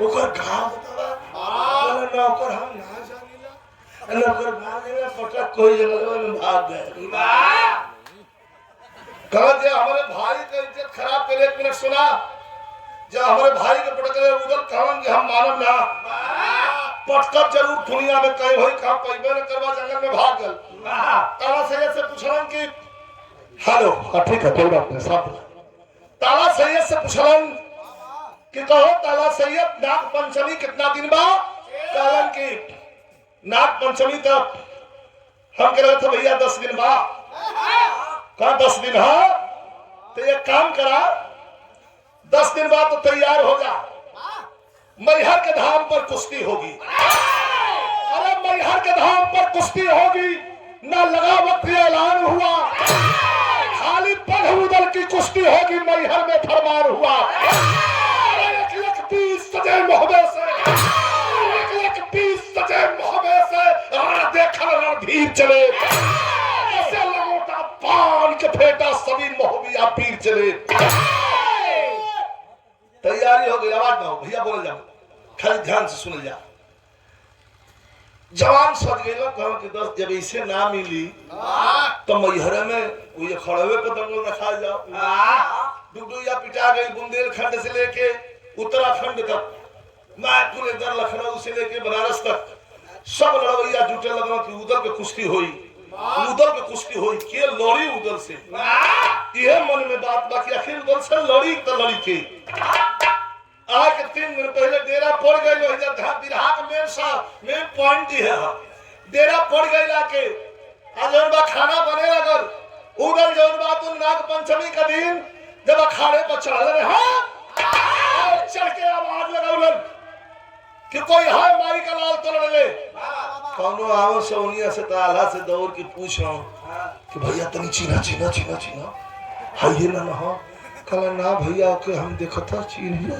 ओकर गांव बतावा ना ओकर हम ना जानिला ना ओकर भागेला पटक कोई जगह में भाग गए कह दे हमारे भाई का इज्जत खराब करे 1 मिनट सुना जब हमारे भाई के पटक रहे उधर कहन कि हम मानम ना पटकब जरूर दुनिया में कहीं होई का पैबे न करवा जंगल में भाग गल ताला सैयद से पूछलन कि हेलो ठीक है कोई बात नहीं साथ ताला सैयद से पूछलन कि कहो ताला सैयद नाग पंचमी कितना दिन बाद कहलन कि नाग पंचमी तक हम कह रहे थे भैया 10 दिन बाद कहा 10 दिन है तो एक काम करा 10 दिन बाद तो तैयार हो जा मैहर के धाम पर कुश्ती होगी अरे मैहर के धाम पर कुश्ती होगी ना लगा वक्त ऐलान हुआ खाली बड़हुदल की कुश्ती होगी मैहर में फरमान हुआ एक एक पीस सजे मोहब्बे से एक एक पीस सजे मोहब्बे से देखा रणधीर चले ऐसे लगोटा पान के फेटा सभी मोहबिया पीर चले तैयारी आवाज ना हो भैया बोल जाओ खाली ध्यान से सुन जा जवान सज गए कहो कि 10 जब इसे ना मिली तो मैहर में वो खड़वे पर दंगल रखा जाओ डुडुया पिटा गई बुंदेलखंड से लेके उत्तराखंड तक नागपुर इधर लखनऊ से लेके बनारस तक सब लड़वैया जुटे लगना कि उधर के कुश्ती हुई उधर के कुश्ती हुई के लड़ी उधर से यह मन में बात बाकी आखिर उधर से लड़ी तो लड़ी के आज के 3 दिन पहले डेरा पड़ गए बिरहा का मेन पॉइंट ही है डेरा पड़ गए लाके आज खाना बने अगर उधर जो बात नाग पंचमी का दिन जब अखाड़े पर चढ़ रहे हाँ चढ़ के आवाज लगाउलन कि कोई है माई का लाल तोड़ ले कौनो आओ सोनिया से ताला से दौड़ के पूछो कि भैया तनी चीना चीना चीना चीना हाय ये ना हो कल ना भैया के हम देखता चीन ही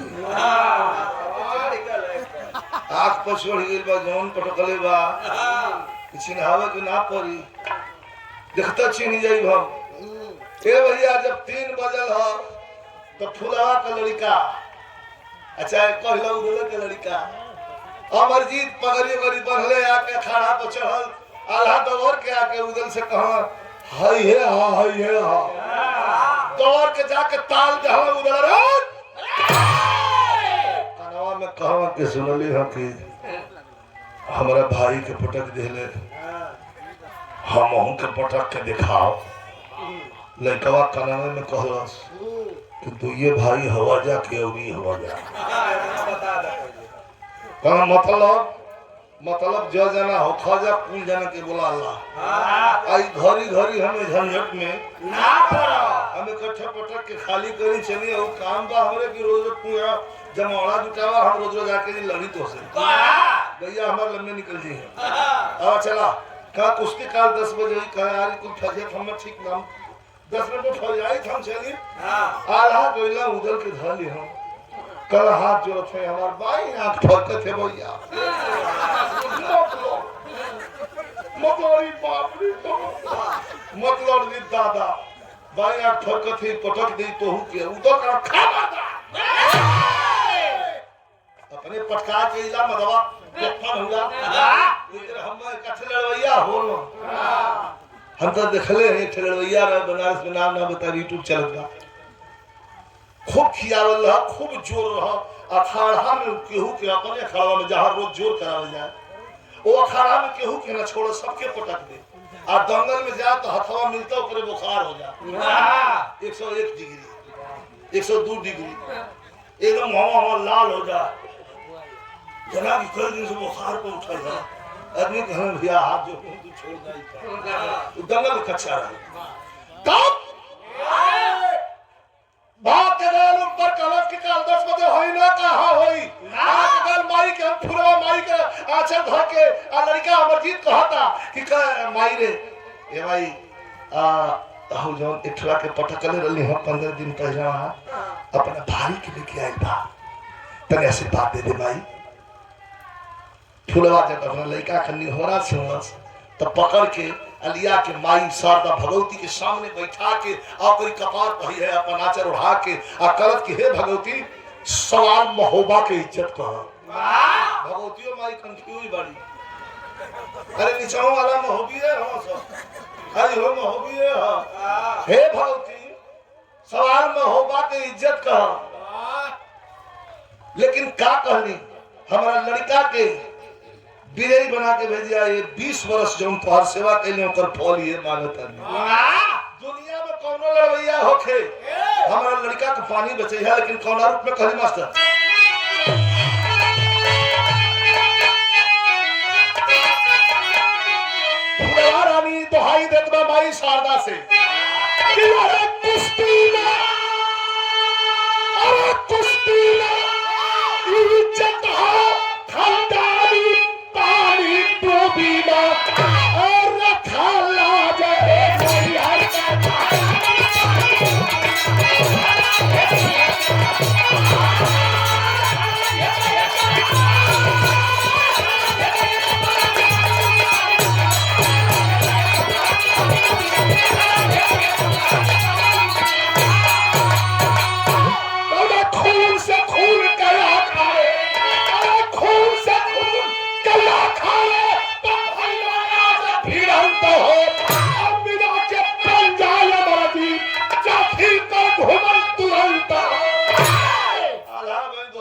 आँख पर छोड़ गई बा जौन पटकले बा चिन्हावे के ना पड़ी देखता चीन जाई हम ए भैया जब 3 बजल हो तो फुलवा का लड़का अच्छा कहला उधर के लड़का अमरजीत पगड़ी गरी बनले आके खाना पर चढ़ल आल्हा दौड़ के आके उधर से कहा हाय हे हा दौड़ के जाके ताल दे हम उधर कनवा में कहवा के सुनली हम कि हमारा भाई के पटक देले हम के पटक के दिखाओ लड़कवा कनवा में कहलस कि तू ये भाई हवा जा के औरी हवा जा कहा मतलब जो जना हो खजा कुल जना के बोला अल्लाह आई घरी घरी हमें झंझट में ना पड़ा हमें इकट्ठा पटक के खाली करी चलिए और काम बा हमरे की रोज पूरा जमावड़ा जुटावा हम रोज रोज आके लड़ी तो से भैया हमारे लम्बे निकल जी और चला का कुश्ती काल 10 बजे कहा यार कुछ फजियत हम ठीक नाम 10 मिनट में फरियाई हम चली आल्हा कोइला उधर के धाली हम कल हाथ जोड़ थे हमार भाई आंख फड़के थे भैया मतलोरी बाप रे मतलोरी दादा भाई आंख फड़के थे पटक दी तो के उधर का खावा अपने पटका के इला मदवा तोफा हुआ इधर हम इकट्ठे लड़वैया होलो हम तो देखले एक लड़वैया बनारस में नाम ना बता YouTube चलता खूब खियावल रहा खूब जोर रहा अखाड़ा में केहू के अपने अखाड़ा में जहाँ रोज जोर करावल जाए वो अखाड़ा में केहू के ना छोड़ो सबके पटक दे और दंगल में जाए तो हथवा मिलता ऊपर बुखार हो जाए 101 डिग्री 102 डिग्री एकदम हवा लाल हो जाए जनाब कई दिन से बुखार पे उठा जाए आदमी के हम भैया हाथ जो छोड़ जाए दंगल कच्चा रहे तब बात गल ऊपर कलश के काल 10 बजे होई ना कहा होई बात गल माई के हम फुलवा माई के आंचल धर के आ लड़का अमरजीत कहता कि माई रे ए भाई हो जो इठला के पटकले रहली हम 15 दिन पहले अपना भाई के लेके आइल बा तने ऐसे बात दे दे माई फुलवा जब अपना लड़का खन्नी होरा सुनस तो पकड़ के अलिया के माई शारदा भगवती के सामने बैठा के और कोई कपार पही है अपन आचर उठा के आ करत के हे भगवती सवाल महोबा के इज्जत कहा भगवतियो माई कंफ्यूज बड़ी अरे निचाओ वाला महोबी है हम सब अरे हो महोबी है हे भगवती सवाल महोबा के इज्जत कहा लेकिन का कहनी हमारा लड़का के विजयी बना के भेजिया ये 20 वर्ष जो तोहर सेवा कैले ओकर फल ये मांगता नहीं दुनिया में कौनो लड़वैया होखे हमारा लड़का के पानी बचे है लेकिन कौना रूप में कहली मास्टर रानी दोहाई देत माई शारदा से कि अरे कुश्ती ना इज्जत हो खंडारी पानी डूबीना और रखा लाजे कोई हर का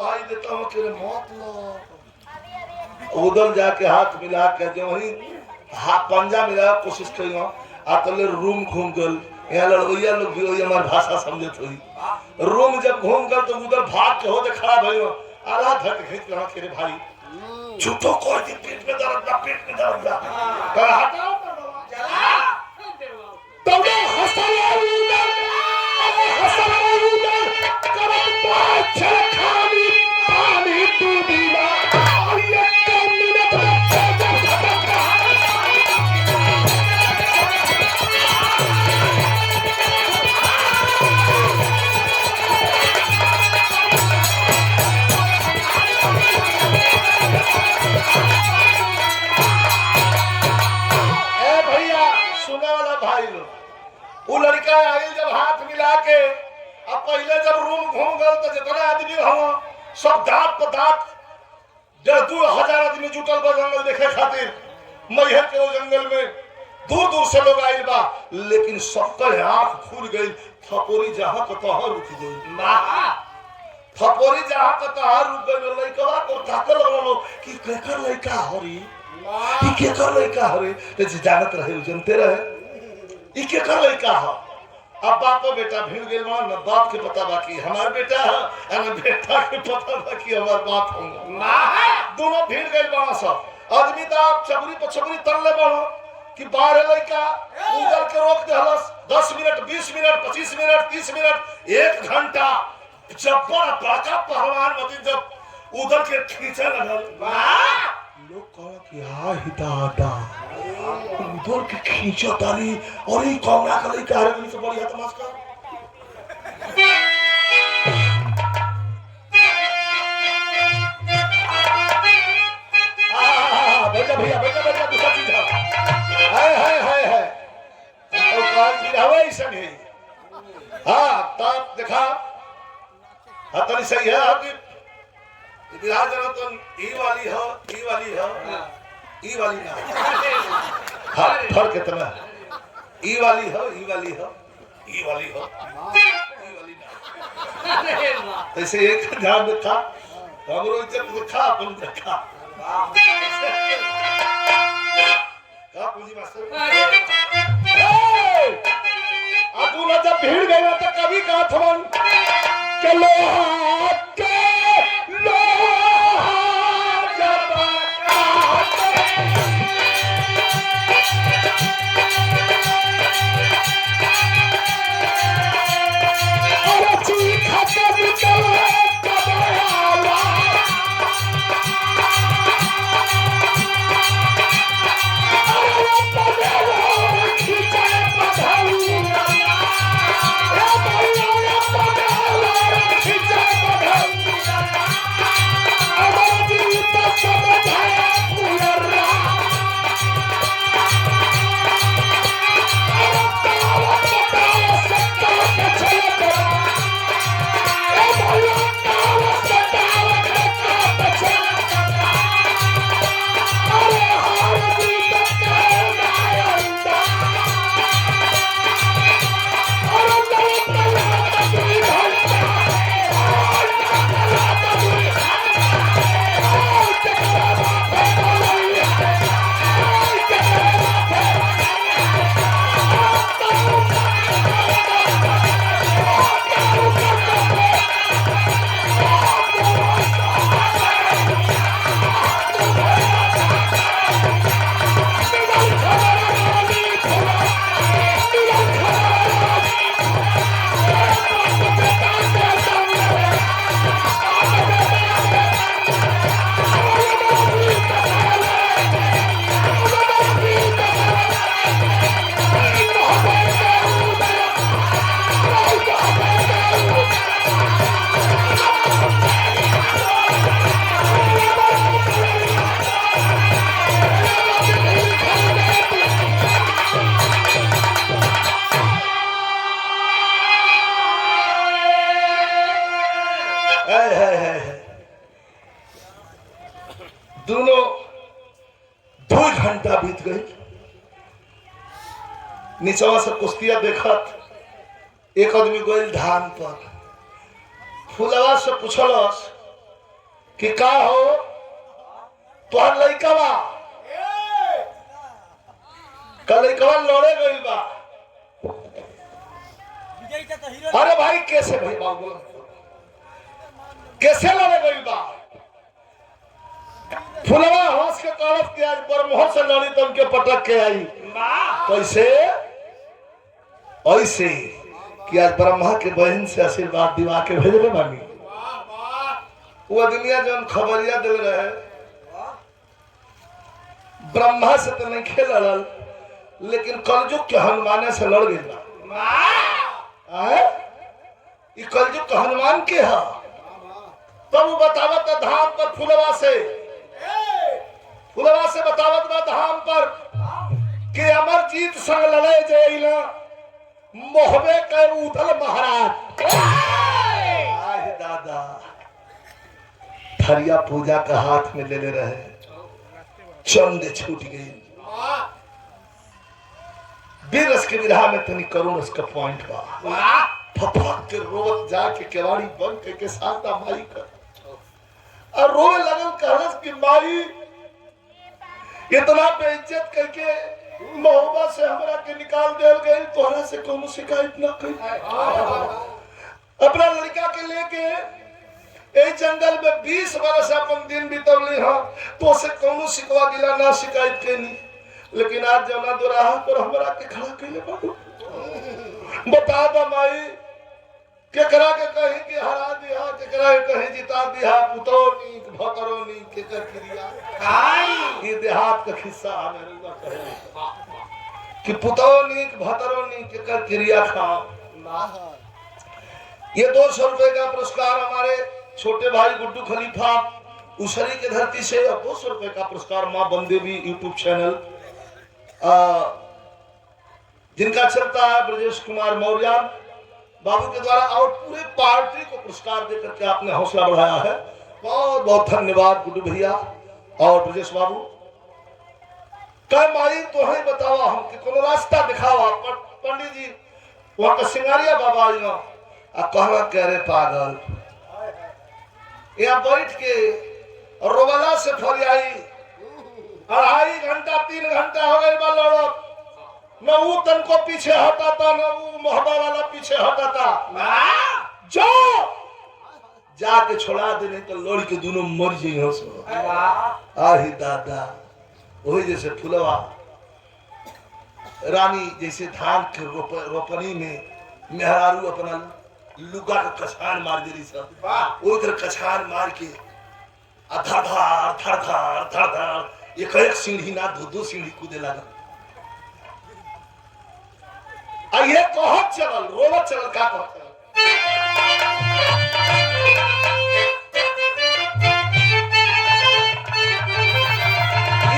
दुहाई देता हूँ कि मौत लो। उधर जाके हाथ मिला के जो ही हाथ पंजा मिला कोशिश करी आतले रूम घूम गल। यहाँ लड़वैया लोग भी वही हमारी भाषा समझत हुई। रूम जब घूम गल तो उधर भाग के होते खड़ा भयो आला धक खींच के रखे रे भाई झूठो कोई दी पेट में दर्द ना पेट में दर्द ना कर हटाओ चला तौले हसला उधर करत बात चल खाली पानी तू दीवा और ये कम मिनट में वो लड़का आई जब हाथ मिला के अब पहले जब रूम घूम गल तो जितना आदमी हम सब दांत पर दांत 1,500 आदमी जुटल बा जंगल देखे खातिर। मैहर के जंगल में दूर दूर से लोग आइल बा लेकिन सबके आंख खुल गई। थपोरी जहां के तहर रुक गई थपोरी जहां के तहर रुक गई। लइकवा को ताकल लगलो कि केकर लइका हरी ई केकर लइका हरे ते जानत रहे जनते रहे ई केकर लइका ह। अब बापो बेटा भिड़ गेल बा न बाप के पता बाकी हमार बेटा है न बेटा के पता बाकी हमार बाप होगा दोनों भिड़ गेल बा सब आदमी दा चबरी पर चबरी तलले बा कि बाहर लइका उधर के रोक देहलस 10 मिनट 20 मिनट 25 मिनट 30 मिनट 1 घंटा जब बड़ा पहलवान मती जब उधर के खींचे लगल लोग कहा कि हाँ हिदादा उधर के खींचा ताली और ये कौना का लइका हरे से बढ़िया तमाशा बेटा भैया दूसरा चीज है तो काल भी हवा ही संग है। हाँ तब देखा हतनी सही है कि ई वाली ना हाँ फर्क इतना ई वाली ना ऐसे एक ध्यान रखा हमरो इज्जत रखा अपन रखा का पूंजी मास्टर अब ना जब भीड़ गई ना तो कभी कहा थमन के लोहा दोनों 2 घंटा बीत गई। नीचवा से कुश्तिया देखत एक आदमी गई धान पर फुलवा से पूछलस कि का हो तुहार लइका बा कल लइकवा लड़े गइल बा। अरे भाई कैसे भाई बाबू कैसे लड़े गइल बा? फुलवा हंस के कहत कि आज बरमोहर से लड़ी तो उनके पटक के आई। कैसे? ऐसे कि आज ब्रह्मा के बहन से आशीर्वाद दिवा के भेजले बानी। वो दुनिया जौन खबरिया दिल रहे ब्रह्मा से तो नहीं खेल लड़ल, लेकिन कलयुग के हनुमाने से लड़ गई बा। ये कलयुग के हनुमान के है। तब वो बतावत धाम पर फुलवा से बतावत बा धाम पर कि अमरजीत संग लड़े जइला मोहबे के उथल महाराज। आह दादा थरिया पूजा का हाथ में ले ले रहे, चंद छूट गई। बीरस के विरहा में तनी करुण उसका पॉइंट बा। फफक के रोवत जाके केवाड़ी बंद के साता माई कर और रोवे लगल कहलस कि माई इतना बेइज्जत करके मोहब्बत से हमरा के निकाल देल गई, तोहरा से कोनो शिकायत ना कई। अपना लड़का के लेके ए जंगल में 20 बरस अपन दिन बितवली हां, तो से कोनो शिकवा गिला ना शिकायत केनी। लेकिन आज जौना दोराहा पर हमरा के खड़ा कइले बाबू बता द माई केकरा के कहीं के हरा दिया, केकरा के कहीं जिता दिया, पुतो नीक भकरो नीक के कर क्रिया खाई। ये देहात का खिस्सा हमें रुआ कहे कि पुतो नीक भकरो नीक के कर क्रिया खाओ। ये 200 रुपए का पुरस्कार हमारे छोटे भाई गुड्डू खलीफा उसरी के धरती से, और 200 रुपए का पुरस्कार मां बंदेवी यूट्यूब चैनल जिनका चलता है ब्रजेश कुमार मौर्य बाबू के द्वारा, और पूरे पार्टी को पुरस्कार देकर के आपने हौसला बढ़ाया है। बहुत बहुत धन्यवाद गुड्डू भैया और ब्रजेश बाबू। कल माई तो ही बतावा हम कि कोनो रास्ता दिखावा। पंडित जी वहां का सिंगारिया बाबा कहना कह रहे पागल यहाँ बैठ के रोबला से फरियाई 2.5 घंटा 3 घंटा हो गए बा लड़त, न वो तन को पीछे हटाता न वो मोहब्बा वाला पीछे हटाता। जाओ जाके छोड़ा दे, नहीं तो लड़ के दोनों मर जाइए। आही दादा वही जैसे फुलवा रानी जैसे धान के रोपनी में मेहरारू अपना लुगा का कछान मार दे सब, वो इधर कछान मार के धर धर एक सीढ़ी ना 2 सीढ़ी कूदे लगा। ये कहत चलल रोवत चलल का कहत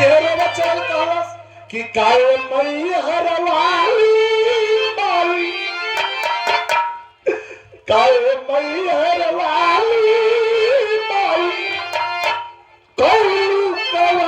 ये रोवत चलल कहलस कि काए मैहर वाली बाली, काए मैहर वाली बाली कौन कौन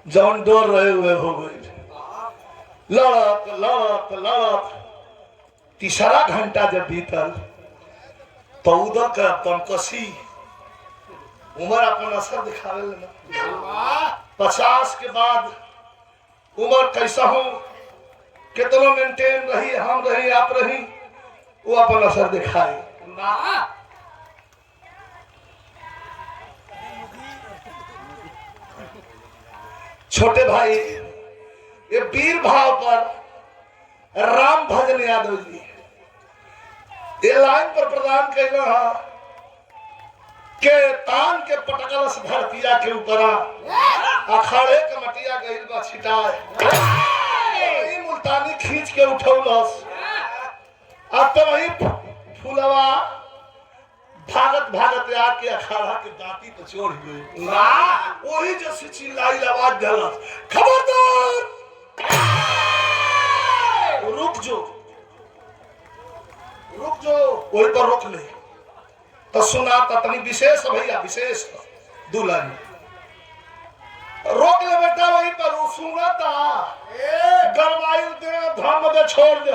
जौन डर रहे हुए हो गई। लड़त लड़त लड़त तीसरा घंटा जब बीतल तो उधर का तमकसी उम्र अपन असर दिखावे लगा। 50 के बाद उम्र कैसा हो कितना मेंटेन रही, हम रही आप रही, वो अपन असर दिखाए। छोटे भाई ये वीर भाव पर राम भजन यादव जी ये लाइन पर प्रदान कैला के तान के पटकलस धरतिया के ऊपरा अखाड़े के मटिया गइल बा छिटाए मुल्तानी खींच के उठौलस अब तो वही फूलवा भागत भागत आके अखाड़ा के दांती पे चढ़ गई। वही जो से चिल्लाई आवाज दिलस खबरदार रुक जो वही पर रोक ले तो सुना तनी विशेष भैया विशेष दुल्हन रोक ले बेटा वही पर सुना था गरमाइल दे धर्म दे छोड़ दे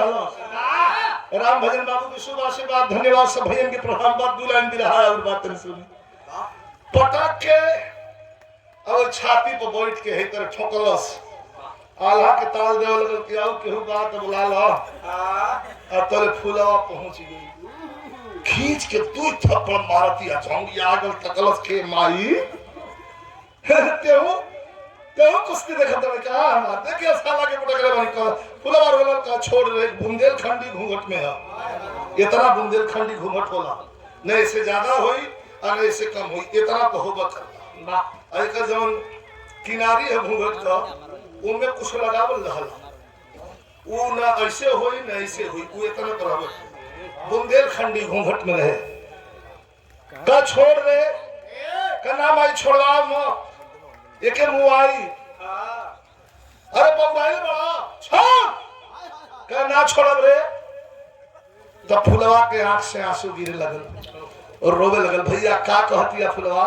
राम भजन बाबू की शुभ आशीर्वाद धन्यवाद सब भैया के प्रणाम बात दुल्हन भी रहा और बात नहीं सुनी पटक के और छाती पर बैठ के हे तरह ठोकलस आल्हा के ताल देव लगल कि आओ केहू बात बुला लो अब तोरे फूलवा पहुंच गई खींच के दू थप्पड़ मारती झोंगी आगल तकलस के माई तेहू कुश्ती देखत है का मार देखे साला के पटकले बनी का फूलवा रोलर का छोड़ रे बुंदेलखंडी घूंघट में है इतना बुंदेलखंडी घूंघट होला न इससे ज्यादा होई और न इससे कम होई इतना तो होबा करता एकर जवन किनारी है घूंघट का उनमें कुछ लगावल रहल वो ना ऐसे होई ना ऐसे होई वो इतना बराबर बुंदेलखंडी घूंघट में रहे का छोड़ रे का नाम आई छोड़वाओ म एके मुआई अरे मोबाइल बड़ा छोड़ का ना छोड़ब रे तब फुलवा के आंख से आंसू गिरे लगल और रोवे लगल भैया का कहती है फुलवा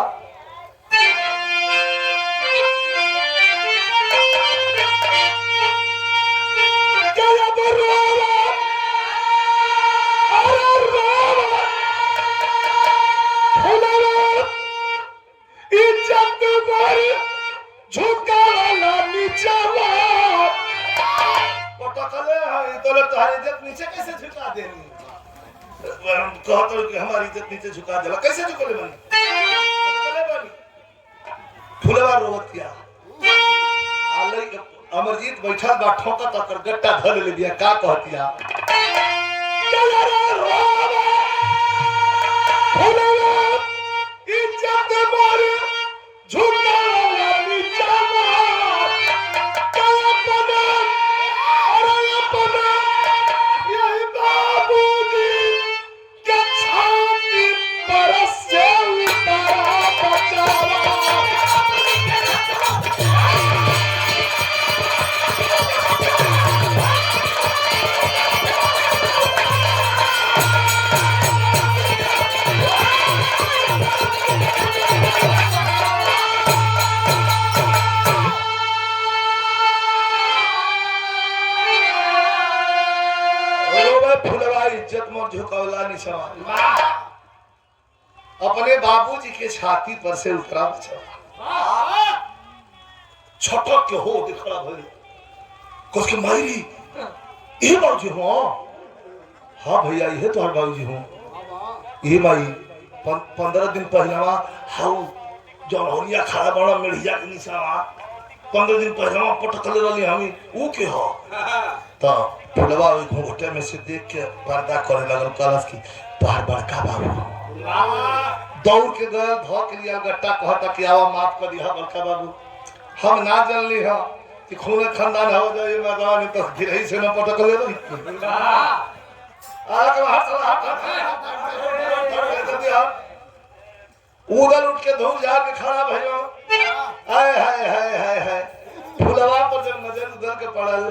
नीचे कैसे झुका देनी कहते कि हमारी इज्जत नीचे झुका देला कैसे झुकले बनी फुलवा रोवत किया आले अमरजीत बैठा बा ठोका तकर गट्टा धर ले दिया का कहतिया चला रे रोवा फुलवा इज्जत मार झुका नीचे अपने बाबूजी के छाती पर से उतरा छटक के हो दिखड़ा भले कुछ के मायरी ये बाबूजी हो हाँ भैया ये तो हर बाबूजी हो ये माई 15 दिन पहला हाउ जौनिया खड़ा बड़ा मिढ़िया के निशा 15 दिन पहला पटकले वाली हमी वो के हो तो फुलवा घूंघटे में से देख के पर्दा करे लगल कलस की तोहर बड़का बाबू दौड़ के गए धो के लिया गट्टा कहता कि आवा माफ कर दिया बड़का बाबू हम ना जानली हा कि खूने खानदान हो जाए मैदान तो गिरही से न पटकले रही उधर उठ के धूल जाके खड़ा भइलो हाय हाय हाय हाय हाय फुलवा पर जब नजर उधर के पड़ल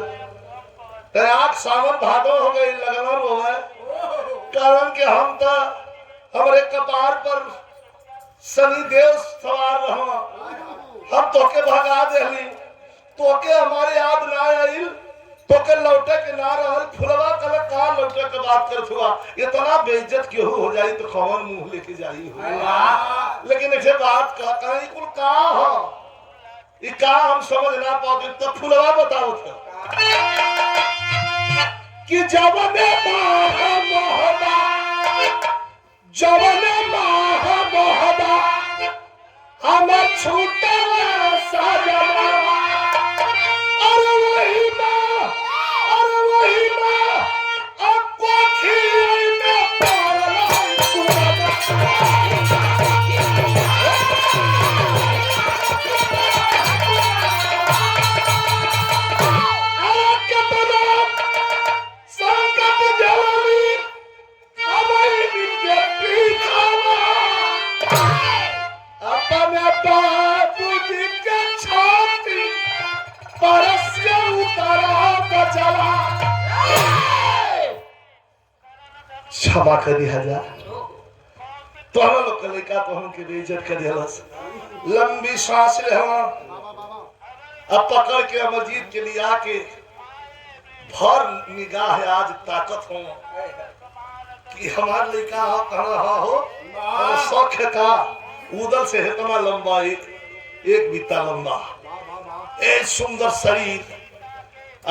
ते आंख सावन भादो हो गई लगन रोवे कारण के हम तो हमारे कपार पर शनि देव सवार रहो हम तो के भगा देली तोके हमारे याद ना आई तोके लौटे के ना रहल फुलवा कल का लौटे के बात करत हुआ इतना बेइज्जत केहू हो जाई तो कौन मुंह लेके जाई हो लेकिन ऐसे बात का कहीं कुल का हो ई का हम समझ ना पाते तो फुलवा बताओ थे कि जवने माह मोहबा जवने माह मोहबा हम छूटे साजना अरे वही माँ अब कोठिए में पाला अरे कितना संकट जवानी हमारी बिके पीछावा अपने बाबू जी के छाती परस के उतारा बचला क्षमा करी हजार तो हम लोग लड़का तो हम के बेइज्जत कर दिलस लंबी सांस ले अब पकड़ के अमरजीत के लिए आके भर निगाह आज ताकत हो कि हमारा लड़का हो कहाँ हो शौक का उदल से है इतना लंबा एक बीता लंबा एक सुंदर शरीर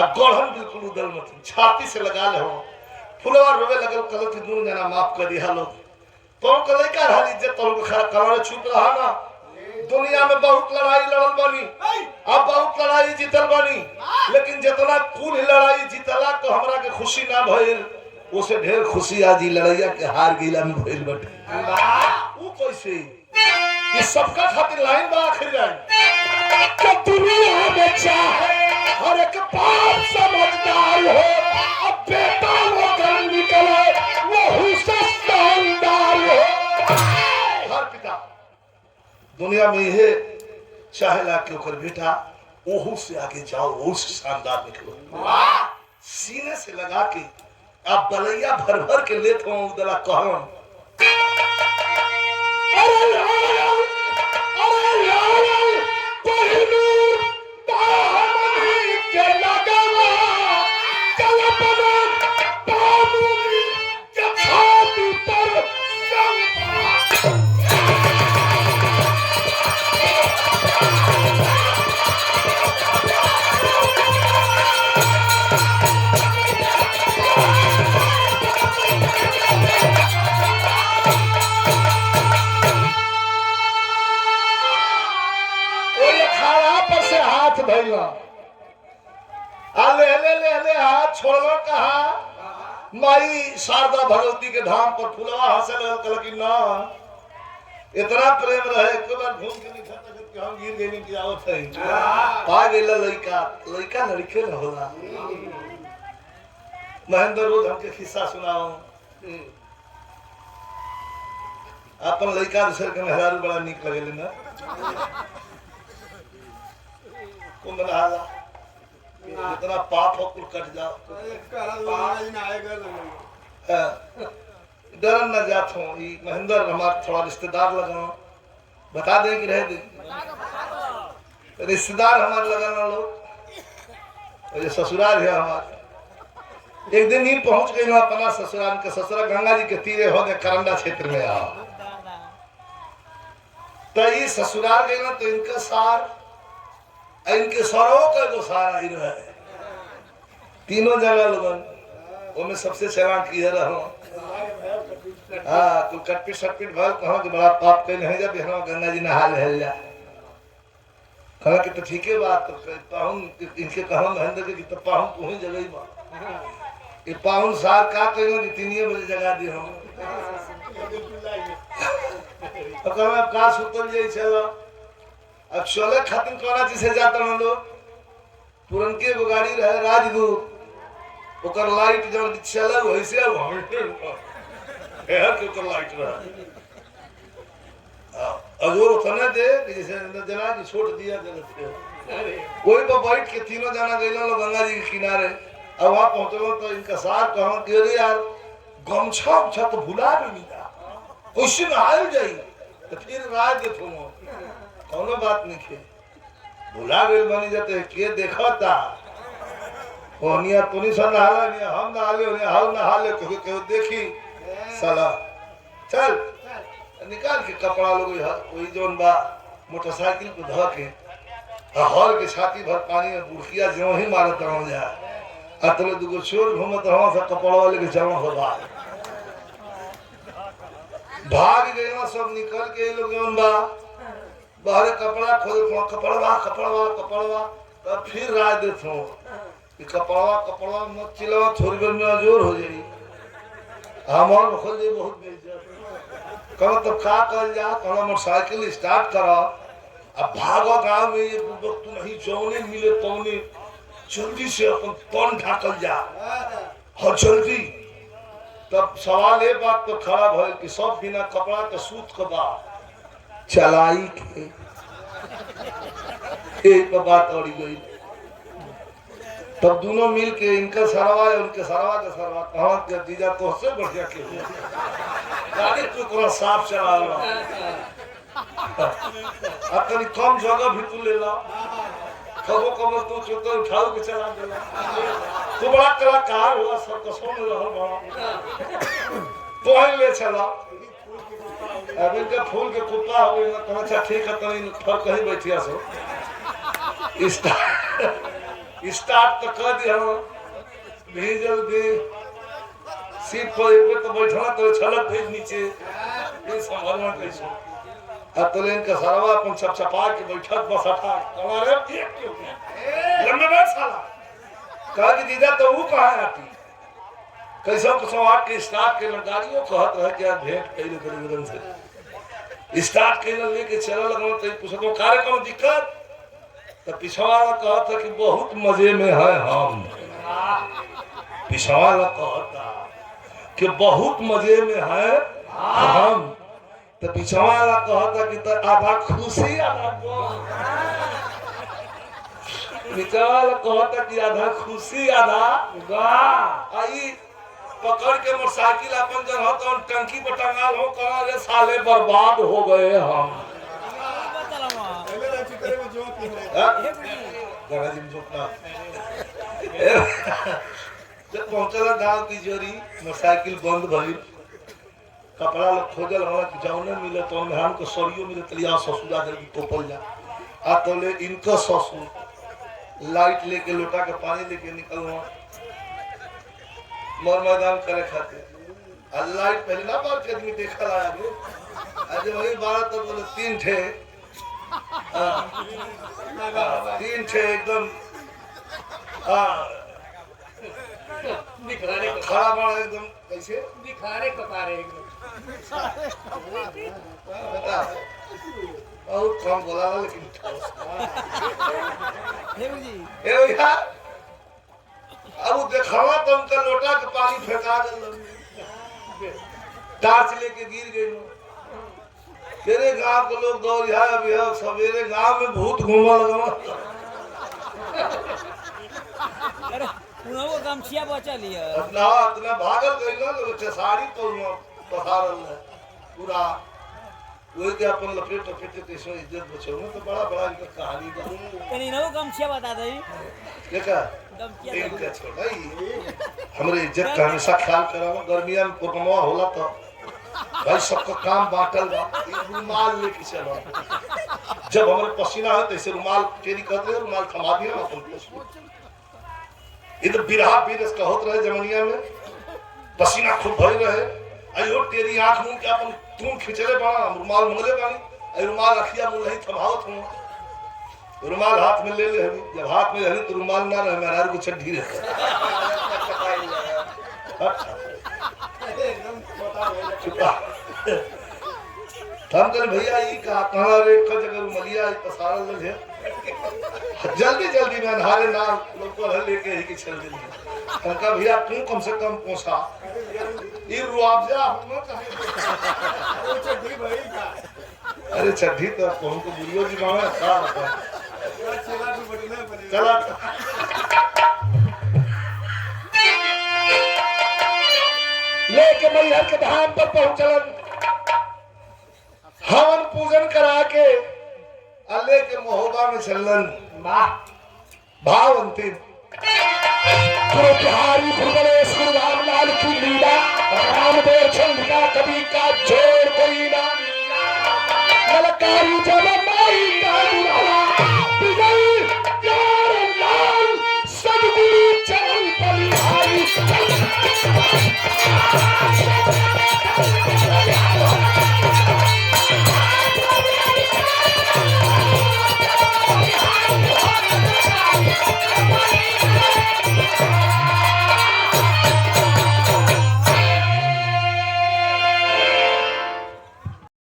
और गढ़न बिल्कुल उदल मत छाती से लगा ले हो फुलवा रोवे लगल कल की दूर जना माफ कर दिया लोग तो कल का हर इज्जत तो खरा कलर छूट रहा ना दुनिया में बहुत लड़ाई लड़ल बनी अब बहुत लड़ाई जीतल बनी लेकिन जितना कुल लड़ाई जीतला तो हमरा के खुशी ना भइल उसे ढेर खुशी आज लड़ाइया के हार गईला में भइल बटे वो कैसे ये सबका खातिर लाइन बा आखिर लाइन कि दुनिया में चाहे हर एक बाप समझदार हो अब बेटा वो घर निकले वो हुसैनदार हो हर पिता दुनिया में ये चाहेला कि ओकर बेटा ओहू से आगे जाओ ओहू से शानदार निकलो सीने से लगा के आप बलैया भर भर के लेत हो उदला कहन अरे लाल कोहिनूर दामनी के लगावा कलपना पामुनी के छाती पर धैला ले हाथ छोड़लो कहा माई शारदा भगवती के धाम पर फुलवा हंसल कल की ना इतना प्रेम रहे एक बार घूम के नहीं खाता कि हम गिर गए की आवत है पा गेला लड़का लड़के न होला महेंद्र रोज हमके किस्सा सुनाओ अपन लड़का दूसरे के मेहरारू बड़ा निक लगेले ना कुंभला इतना पाप हो कुल कट जाओ डर न जात हो महेंद्र हमारे थोड़ा रिश्तेदार लगा बता दे कि रह दे रिश्तेदार हमारे लगाना लोग ससुराल है हमारे एक दिन नींद पहुंच गई अपना ससुराल के ससुरा गंगा जी के तीरे हो गए करंडा क्षेत्र में आओ तो ये ससुराल गई ना तो इनका सार इनके सरों का जो सारा ही रहा है तीनों जगह लोगन वो में सबसे चलान किया रहा हाँ तो कटपीट सटपीट भर कहो कि बड़ा पाप कहीं नहीं जा बिहार गंगा जी नहा ले जा कहा कि तो ठीक है बात तो पाहुन इनके कहो महेंद्र के तो पाहुन को ही जगह ही बात ये पाहुन सार का कहो कि 3 बजे जगा दी हम तो कहो अब का सुतल जाई चलो अब चले खातिर कोना से जाता हम लोग पुरनके एगो गाड़ी रहे राजदूत ओकर लाइट जब चला वैसे अब एहर के ओकर लाइट रहा अजोर उतने दे जैसे जना की छोड़ दिया कोई तो बैठ के तीनों जना गइलो लोग गंगा जी के किनारे अब वहां पहुंचलो तो इनका सार कहो कि अरे यार गमछा उछा तो भुला भी नहीं था कैसे नहाल जाई तो फिर राज दे तुम कौनो बात नहीं खे भुला गए बनी जाते के देखता ओनिया तुनी सन नहाला नहीं हम नहाले ओनिया हम नहाले क्यों देखी साला चल निकाल के कपड़ा लोग वही जोन बा मोटरसाइकिल को धो के हॉल के छाती भर पानी में बुड़किया जो ही मारत रहो जा अतले दुगो चोर घूमत रहो सब कपड़ा वाले के जमा हो भाग गए ना सब निकल के लोग जोन बा बाहर कपड़ा खोल कपड़वा तब फिर राय देत हूँ कि कपड़वा मत चिल्लाओ थोड़ी देर में जोर हो जाई हमार खोल दे बहुत बेइज्जत कहो तो का कर जा कहो मोटरसाइकिल स्टार्ट करो अब भागो गांव में ये बुबक तू नहीं जौने मिले तौने जल्दी से अपन तन ढाकल जा और जल्दी तब सवाल ये बात तो खड़ा भइल कि सब बिना कपड़ा के सूत के बा चलाई के एक बात अड़ी गई तब दोनों मिल के इनका सरवा है उनके सरवा का सरवा कहा के दीजा तो से बढ़िया के गाड़ी तू थोड़ा साफ चला लो अपनी कम जगह भी तू ले ला कबो तू चुतर उठाओ के चला दे तू बड़ा कलाकार हुआ सब को सोने रहो बड़ा तो ही ले चला अब इनका फूल के कुत्ता हो गई ना अच्छा ठीक है तो इन पर कहीं बैठिया सो स्टार्ट तो कर दिया भेजल दे सीट पर एक तो बैठना तो छलक भेज नीचे ये संभालना कैसे अब तो इनका सरवा अपन छपछपा के बैठत बस हटा कमारे लंबे बैठ साला कहा कि दीदा तो वो कहाँ है आती कैसे कुछ के स्टार्ट के गाड़ियों कहत रह क्या भेंट कैले गरीबन से स्टार्ट के लेके चला लगो तो पूछो कार्य कोनो दिक्कत तो पिछवाड़ा कहता कि बहुत मजे में है हम पिछवाड़ा कहता कि बहुत मजे में है हम तो पिछवाड़ा कहता कि तो आधा खुशी आधा निकाल कहता कि आधा खुशी आधा आई पकड़ के मोटरसाइकिल अपन जगह तो टंकी पर टंगाल हो कहा रे साले बर्बाद हो गए हम जब पहुंचला गांव की जोरी मोटरसाइकिल बंद भइल कपड़ा लोग खोजल हमारा कि जौने मिले तो हम को सरियो मिले तलिया ससुरा जल्दी तोपल जा आ तो ले इनका ससुर लाइट लेके लोटा के पानी लेके निकल हुआ मोर मैदान करे खातिर आ लाइट पहले ना बार के आदमी देखा लाया बे आज वही 12 तक बोले 3 ठे 3 ठे एकदम दिखारे खड़ा बड़ा एकदम कैसे दिखारे कपारे एकदम बता बहुत कम बोला लेकिन ए भैया अब देखावा तो उनका लोटा के पानी फेंका दिल टार्च लेके गिर गई तेरे गांव के लोग दौड़ अभी सवेरे गांव में भूत घूमा लगा गमछिया बचा लिया इतना भागल गई ना तो साड़ी तो पसारल है पूरा वही के अपन लपेट लपेटे तेसो इज्जत बचाओ तो बड़ा बड़ा इनका कहानी बा कनी नो गमछिया बता दई देखा इनका छोड़ाई हमरे इज्जत का हमेशा ख्याल करावा गर्मिया में प्रोग्राम होला तो भाई सबका काम बांटल बा रुमाल लेके चलो जब हमारे पसीना है तो ऐसे रुमाल केरी करते हैं रुमाल थमा दिया अपन इधर बिरहा बीरस का होत रहे जमनिया में पसीना खूब भर रहे अयो तेरी आंख मुंह के अपन तुम खिचले बड़ा रुमाल मंगले बानी अय रुमाल अखिया मुंह नहीं थमावत हूं रुमाल हाथ में ले ले हबी जब हाथ में रहनी तो रुमाल ना रहे मेरा को छड्डी रहे एकदम छोटा हो हम कल भैया ये कहां रे एक जगह रुमलिया पसारल ले जल्दी जल्दी में नहारे ना लोग को लेके ही चल दिए उनका भैया तू कम से कम पोसा ये रुआवजा होना चाहिए वो चड्ढी भाई का अरे चड्ढी तो हमको बुढ़ियो जी मांगा था चला तो बढ़ना पड़ेगा चला लेके मैहर के धाम पर पहुंचलन हवन पूजन करा के अल्ले के महोबा में चलन भाव अंतिम गुरु बिहारी गुरु गणेश गुरु रामलाल की लीला रामदेव चंद्र का कभी का जोड़ कोई ना मलकारी जब